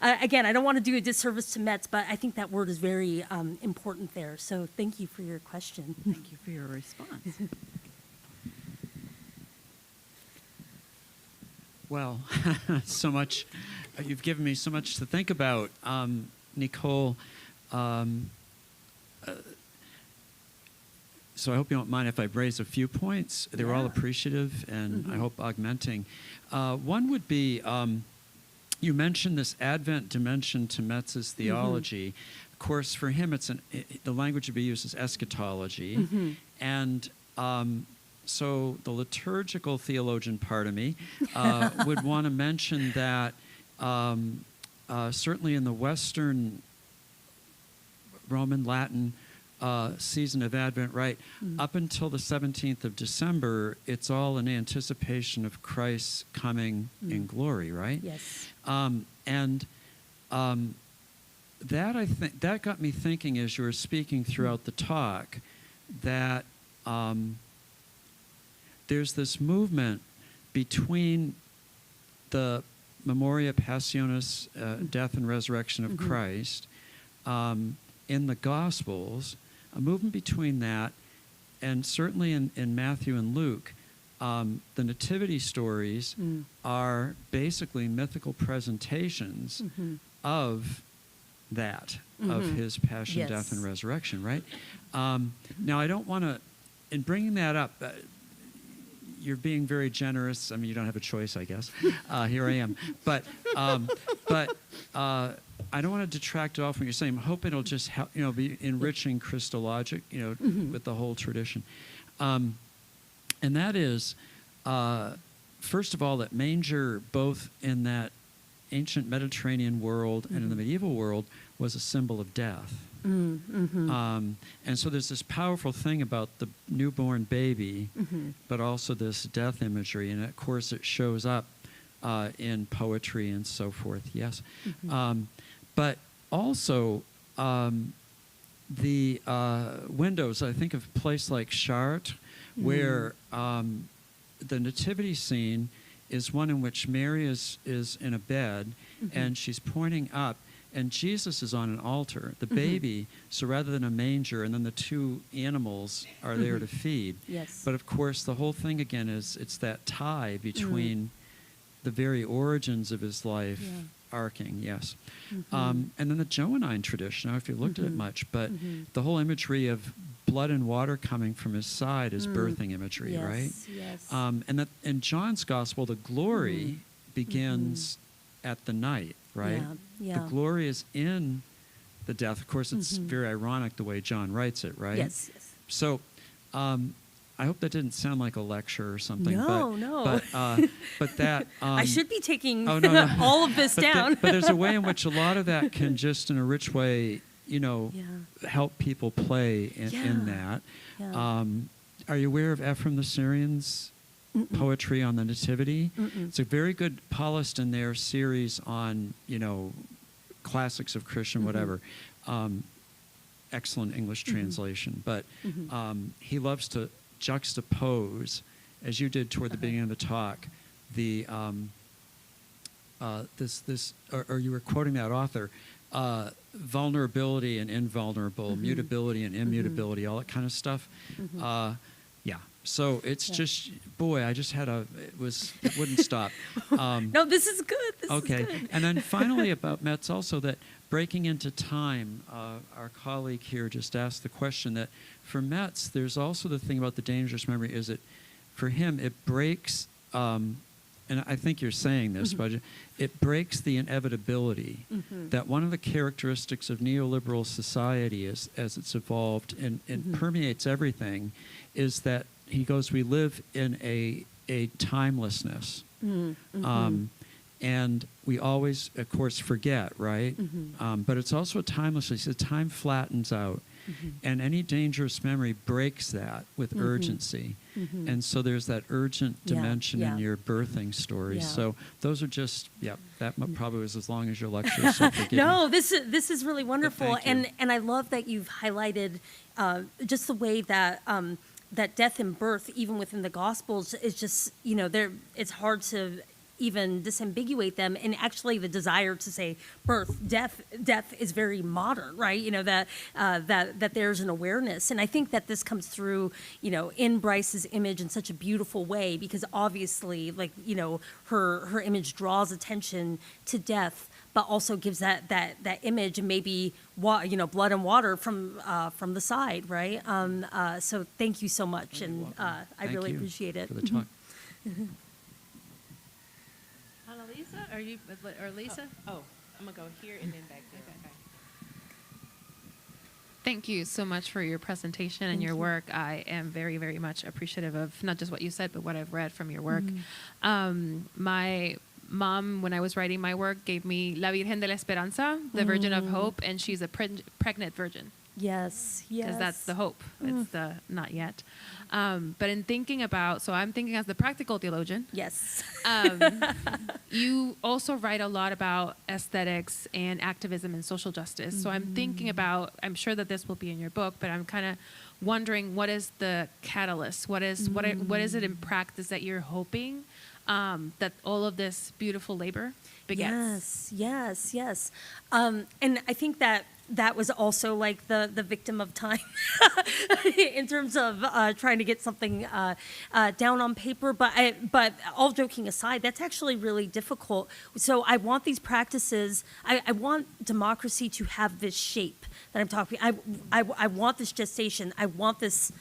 again, I don't want to do a disservice to Metz, but I think that word is very important there. So thank you for your question. Thank you for your response. Well, so much. You've given me so much to think about, Nichole. So I hope you don't mind if I raise a few points. They were all appreciative and I hope augmenting. One would be, you mentioned this Advent dimension to Metz's theology. Of course, for him, the language to be used is eschatology. And so the liturgical theologian part of me would want to mention that certainly in the Western Roman Latin season of Advent, right, up until the 17th of December, it's all in anticipation of Christ's coming in glory, right? Yes. And that, I think, that got me thinking as you were speaking throughout the talk that there's this movement between the Memoria Passionis, death and resurrection of Christ, in the Gospels, a movement between that, and certainly in Matthew and Luke, the nativity stories are basically mythical presentations of that of his passion, Yes. death, and resurrection, right? Now, I don't want to, in bringing that up, you're being very generous. I mean, you don't have a choice, I guess. Here I am. But I don't want to detract off when you're saying, I'm hoping it'll just help, be enriching Christologic, with the whole tradition. And that is, first of all, that manger, both in that ancient Mediterranean world and in the medieval world, was a symbol of death. And so there's this powerful thing about the newborn baby, but also this death imagery. And of course, it shows up in poetry and so forth, yes. But also, the windows, I think of a place like Chartres, where the nativity scene is one in which Mary is in a bed, and she's pointing up, and Jesus is on an altar, the baby, so rather than a manger, and then the two animals are there to feed. Yes. But of course, the whole thing again is it's that tie between the very origins of his life, arcing, yes. And then the Johannine tradition, I don't know if you looked at it much, but the whole imagery of blood and water coming from his side is birthing imagery, Yes, right? yes. And that in John's gospel, the glory begins at the night, right? Yeah. The glory is in the death. Of course, it's very ironic the way John writes it, right? Yes. So, I hope that didn't sound like a lecture or something. No. But that I should be taking oh, no. all of this but down. but there's a way in which a lot of that can just, in a rich way, help people play in that. Yeah. Are you aware of Ephraim the Syrian's poetry on the Nativity? It's a very good Paulist in their series on, classics of Christian whatever. Excellent English translation. But he loves to juxtapose, as you did toward the beginning of the talk, the or you were quoting that author, vulnerability and invulnerable, mutability and immutability, all that kind of stuff. Yeah. So it's just, boy, I just had it wouldn't stop. No, this is good. This is Okay. good. And then finally about Metz also, that breaking into time, our colleague here just asked the question that for Metz, there's also the thing about the dangerous memory is that for him, it breaks, and I think you're saying this, but it breaks the inevitability that one of the characteristics of neoliberal society is, as it's evolved and permeates everything, is that he goes, we live in a timelessness. And we always, of course, forget, right? But it's also a timelessness. The time flattens out. And any dangerous memory breaks that with urgency. And so there's that urgent dimension in your birthing story. Yeah. So those are just, that probably was as long as your lecture, so forgive me. No, this is really wonderful, thank you. and I love that you've highlighted just the way that that death and birth, even within the Gospels, is just it's hard to even disambiguate them, and actually the desire to say birth, death is very modern, right? That there's an awareness, and I think that this comes through, in Bryce's image in such a beautiful way, because obviously, her image draws attention to death, but also gives that image and maybe blood and water from the side, right? So thank you so much, and I Thank really you appreciate it. for the talk. Annalisa, or Lisa? Oh, I'm gonna go here and then back there. Okay. Thank you so much for your presentation and your work. I am very, very much appreciative of not just what you said, but what I've read from your work. My mom, when I was writing my work, gave me La Virgen de la Esperanza, the Virgin of Hope, and she's a pregnant virgin. Yes. Because that's the hope. It's the not yet. But in thinking about, so I'm thinking as the practical theologian. Yes. You also write a lot about aesthetics and activism and social justice. So I'm thinking about, I'm sure that this will be in your book, but I'm kind of wondering, what is the catalyst? What is it in practice that you're hoping that all of this beautiful labor begets? Yes. And I think that that was also like the victim of time in terms of trying to get something down on paper. But all joking aside, that's actually really difficult. So I want these practices. I want democracy to have this shape that I'm talking. I want this gestation. I want this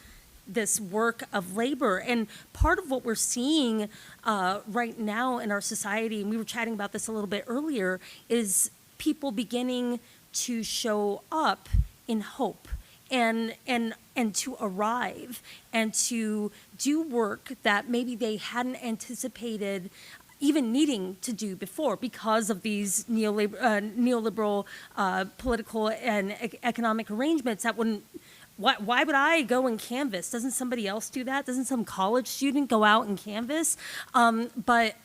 work of labor. And part of what we're seeing right now in our society, and we were chatting about this a little bit earlier, is people beginning to show up in hope and to arrive and to do work that maybe they hadn't anticipated even needing to do before because of these neoliberal political and economic arrangements that wouldn't. Why would I go and canvas? Doesn't somebody else do that? Doesn't some college student go out and canvas? But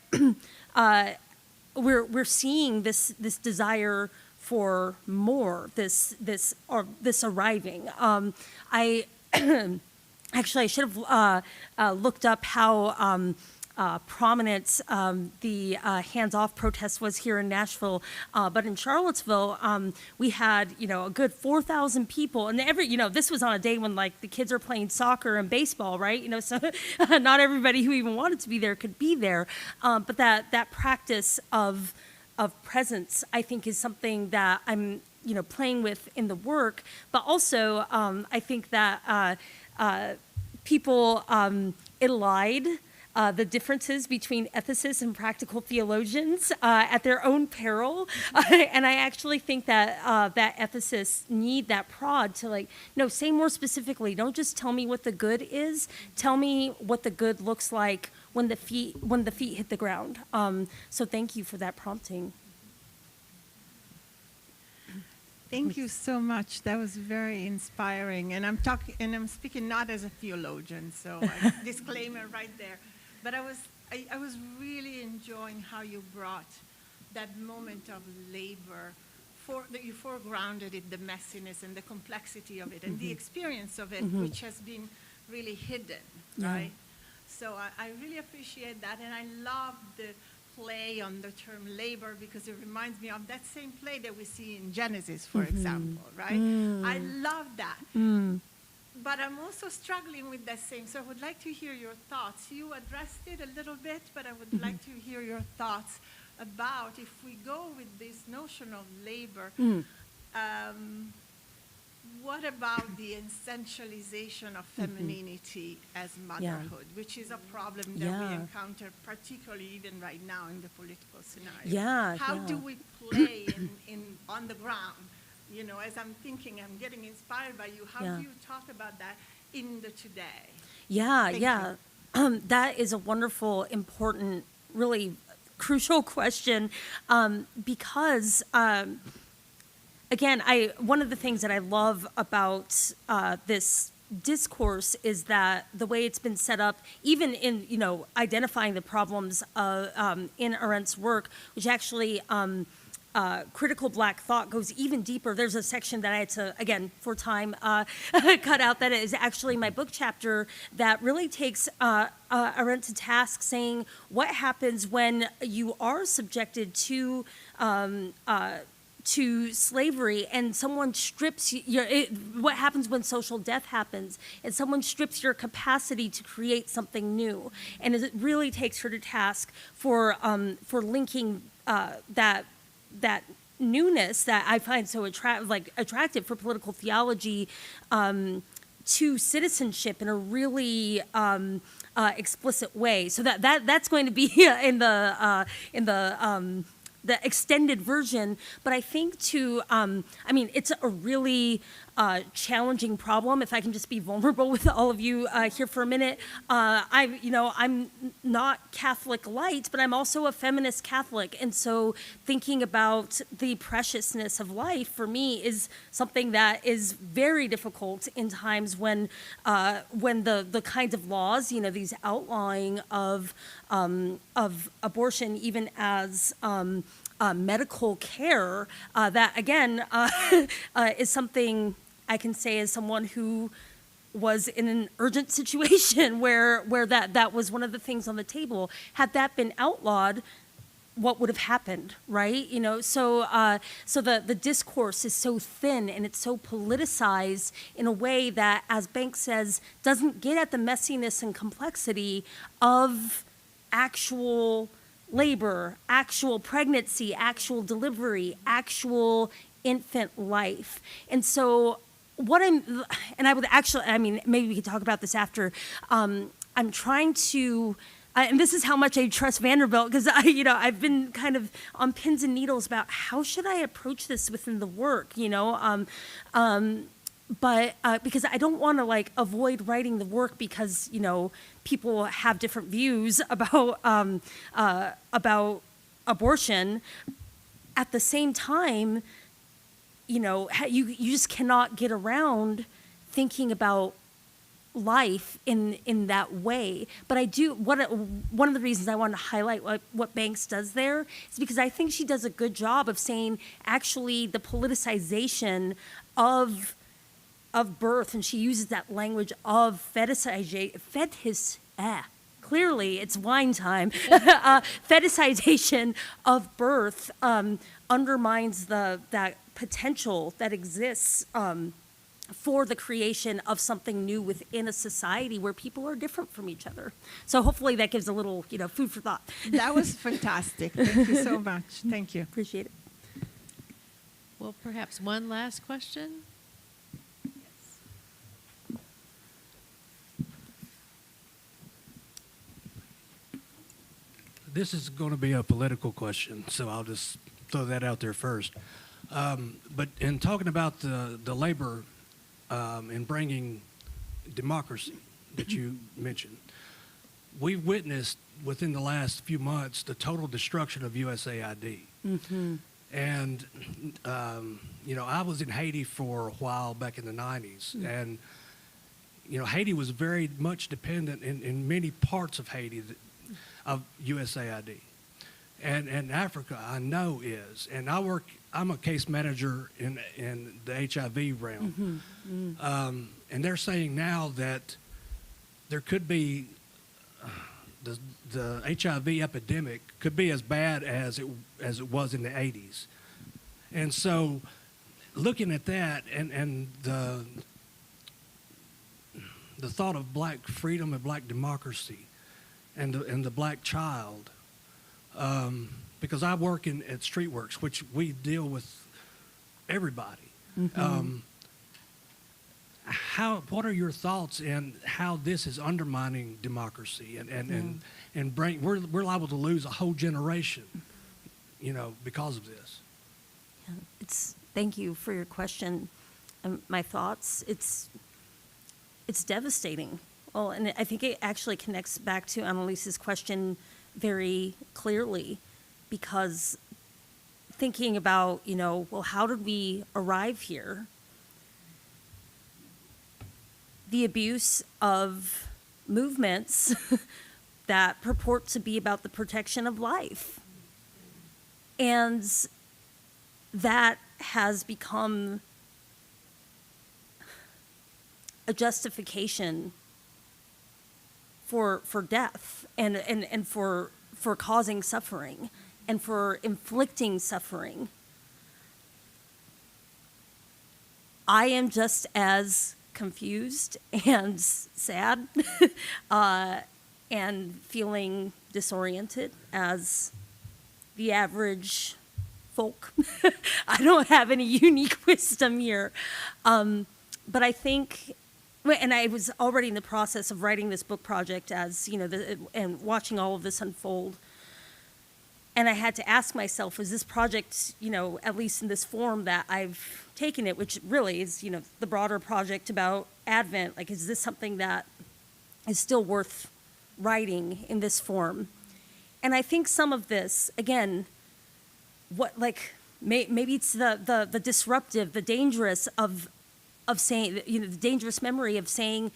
we're seeing this desire for more, this arriving. I actually I should have looked up how prominent the hands-off protest was here in Nashville, but in Charlottesville, we had a good 4,000 people, and this was on a day when like the kids are playing soccer and baseball, right? So not everybody who even wanted to be there could be there, but that practice of presence, I think, is something that I'm playing with in the work, but also I think that people elide the differences between ethicists and practical theologians at their own peril. And I actually think that that ethicists need that prod to say more specifically. Don't just tell me what the good is. Tell me what the good looks like when the feet hit the ground. So thank you for that prompting. Thank you so much. That was very inspiring. And I'm speaking not as a theologian, so disclaimer right there. But I was really enjoying how you brought that moment of labor, that you foregrounded it, the messiness and the complexity of it, and the experience of it, which has been really hidden, right? So I really appreciate that, and I love the play on the term labor because it reminds me of that same play that we see in Genesis, for example, right? I love that. But I'm also struggling with that same, so I would like to hear your thoughts. You addressed it a little bit, but I would like to hear your thoughts about if we go with this notion of labor, what about the essentialization of femininity as motherhood, which is a problem that we encounter, particularly even right now in the political scenario? How do we play on the ground? As I'm thinking, I'm getting inspired by you. How do you talk about that in the today? That is a wonderful, important, really crucial question because, again, one of the things that I love about this discourse is that the way it's been set up, even in identifying the problems in Arendt's work, which actually critical Black thought goes even deeper. There's a section that I had to, again, for time, cut out that is actually my book chapter that really takes Arendt to task, saying what happens when you are subjected to slavery and someone strips what happens when social death happens and someone strips your capacity to create something new. And it really takes her to task for linking that newness that I find so attractive for political theology to citizenship in a really explicit way. So that's going to be in the extended version, but I think it's a really challenging problem. If I can just be vulnerable with all of you here for a minute, I'm not Catholic light, but I'm also a feminist Catholic, and so thinking about the preciousness of life for me is something that is very difficult in times when the kinds of laws, these outlawing of abortion, even as medical care, that again is something I can say as someone who was in an urgent situation where that was one of the things on the table. Had that been outlawed, what would have happened, right? So the discourse is so thin and it's so politicized in a way that, as Banks says, doesn't get at the messiness and complexity of actual labor, actual pregnancy, actual delivery, actual infant life. And so I would actually, maybe we could talk about this after. I'm trying to, and this is how much I trust Vanderbilt, because I've been kind of on pins and needles about how should I approach this within the work, but because I don't want to avoid writing the work because people have different views about abortion. At the same time, you just cannot get around thinking about life in that way. But I do, one of the reasons I want to highlight what Banks does there is because I think she does a good job of saying actually the politicization of birth, and she uses that language of clearly it's wine time. Fetishization of birth undermines that potential that exists for the creation of something new within a society where people are different from each other. So hopefully that gives a little, food for thought. That was fantastic. Thank you so much. Thank you. Appreciate it. Well, perhaps one last question. This is going to be a political question, so I'll just throw that out there first. But in talking about the labor and bringing democracy that you mentioned, we've witnessed within the last few months the total destruction of USAID. Mm-hmm. And, I was in Haiti for a while back in the 90s, and, Haiti was very much dependent in many parts of Haiti of USAID. And Africa, I know, is. And I'm a case manager in the HIV realm. Mm-hmm. Mm. And they're saying now that there could be, the HIV epidemic could be as bad as it was in the 80s. And so looking at that and the thought of black freedom and black democracy and the black child, because I work at Streetworks, which we deal with everybody. Mm-hmm. What are your thoughts in how this is undermining democracy and we're liable to lose a whole generation, because of this? Yeah, thank you for your question. My thoughts, it's devastating. Well, and I think it actually connects back to Annalise's question very clearly, because thinking about, how did we arrive here? The abuse of movements that purport to be about the protection of life. And that has become a justification for death and for causing suffering and for inflicting suffering. I am just as confused and sad and feeling disoriented as the average folk. I don't have any unique wisdom here. But I think, and I was already in the process of writing this book project as, and watching all of this unfold. And I had to ask myself, is this project, at least in this form that I've taken it, which really is, the broader project about Advent, is this something that is still worth writing in this form? And I think some of this, again, maybe it's the disruptive, the dangerous of saying, the dangerous memory of saying,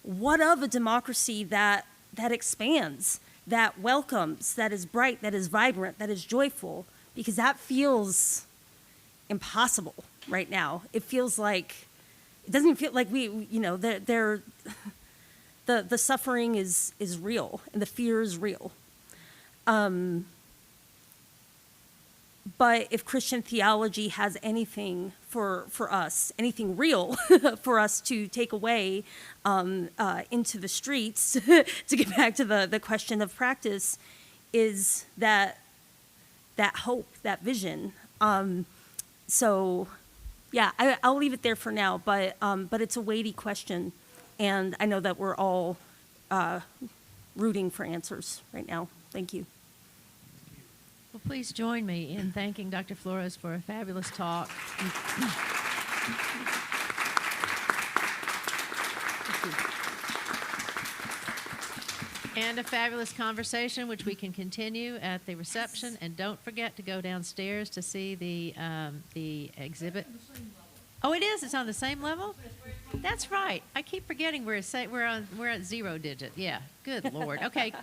what of a democracy that expands, that welcomes, that is bright, that is vibrant, that is joyful? Because that feels impossible right now. It feels like, it doesn't feel like the suffering is real and the fear is real. but if Christian theology has anything for us, anything real for us to take away into the streets, to get back to the question of practice, is that hope, that vision. So, yeah, I'll leave it there for now, but it's a weighty question, and I know that we're all rooting for answers right now. Thank you. Well, please join me in thanking Dr. Flores for a fabulous talk. And a fabulous conversation, which we can continue at the reception. And don't forget to go downstairs to see the exhibit. Oh, it is. It's on the same level. That's right. I keep forgetting we're at 0 digit. Yeah. Good Lord. Okay.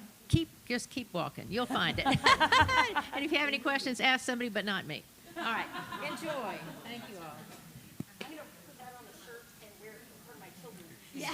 Just keep walking. You'll find it. And if you have any questions, ask somebody, but not me. All right. Enjoy. Thank you all. I'm going to put that on a shirt and wear it in front of my children. Yeah.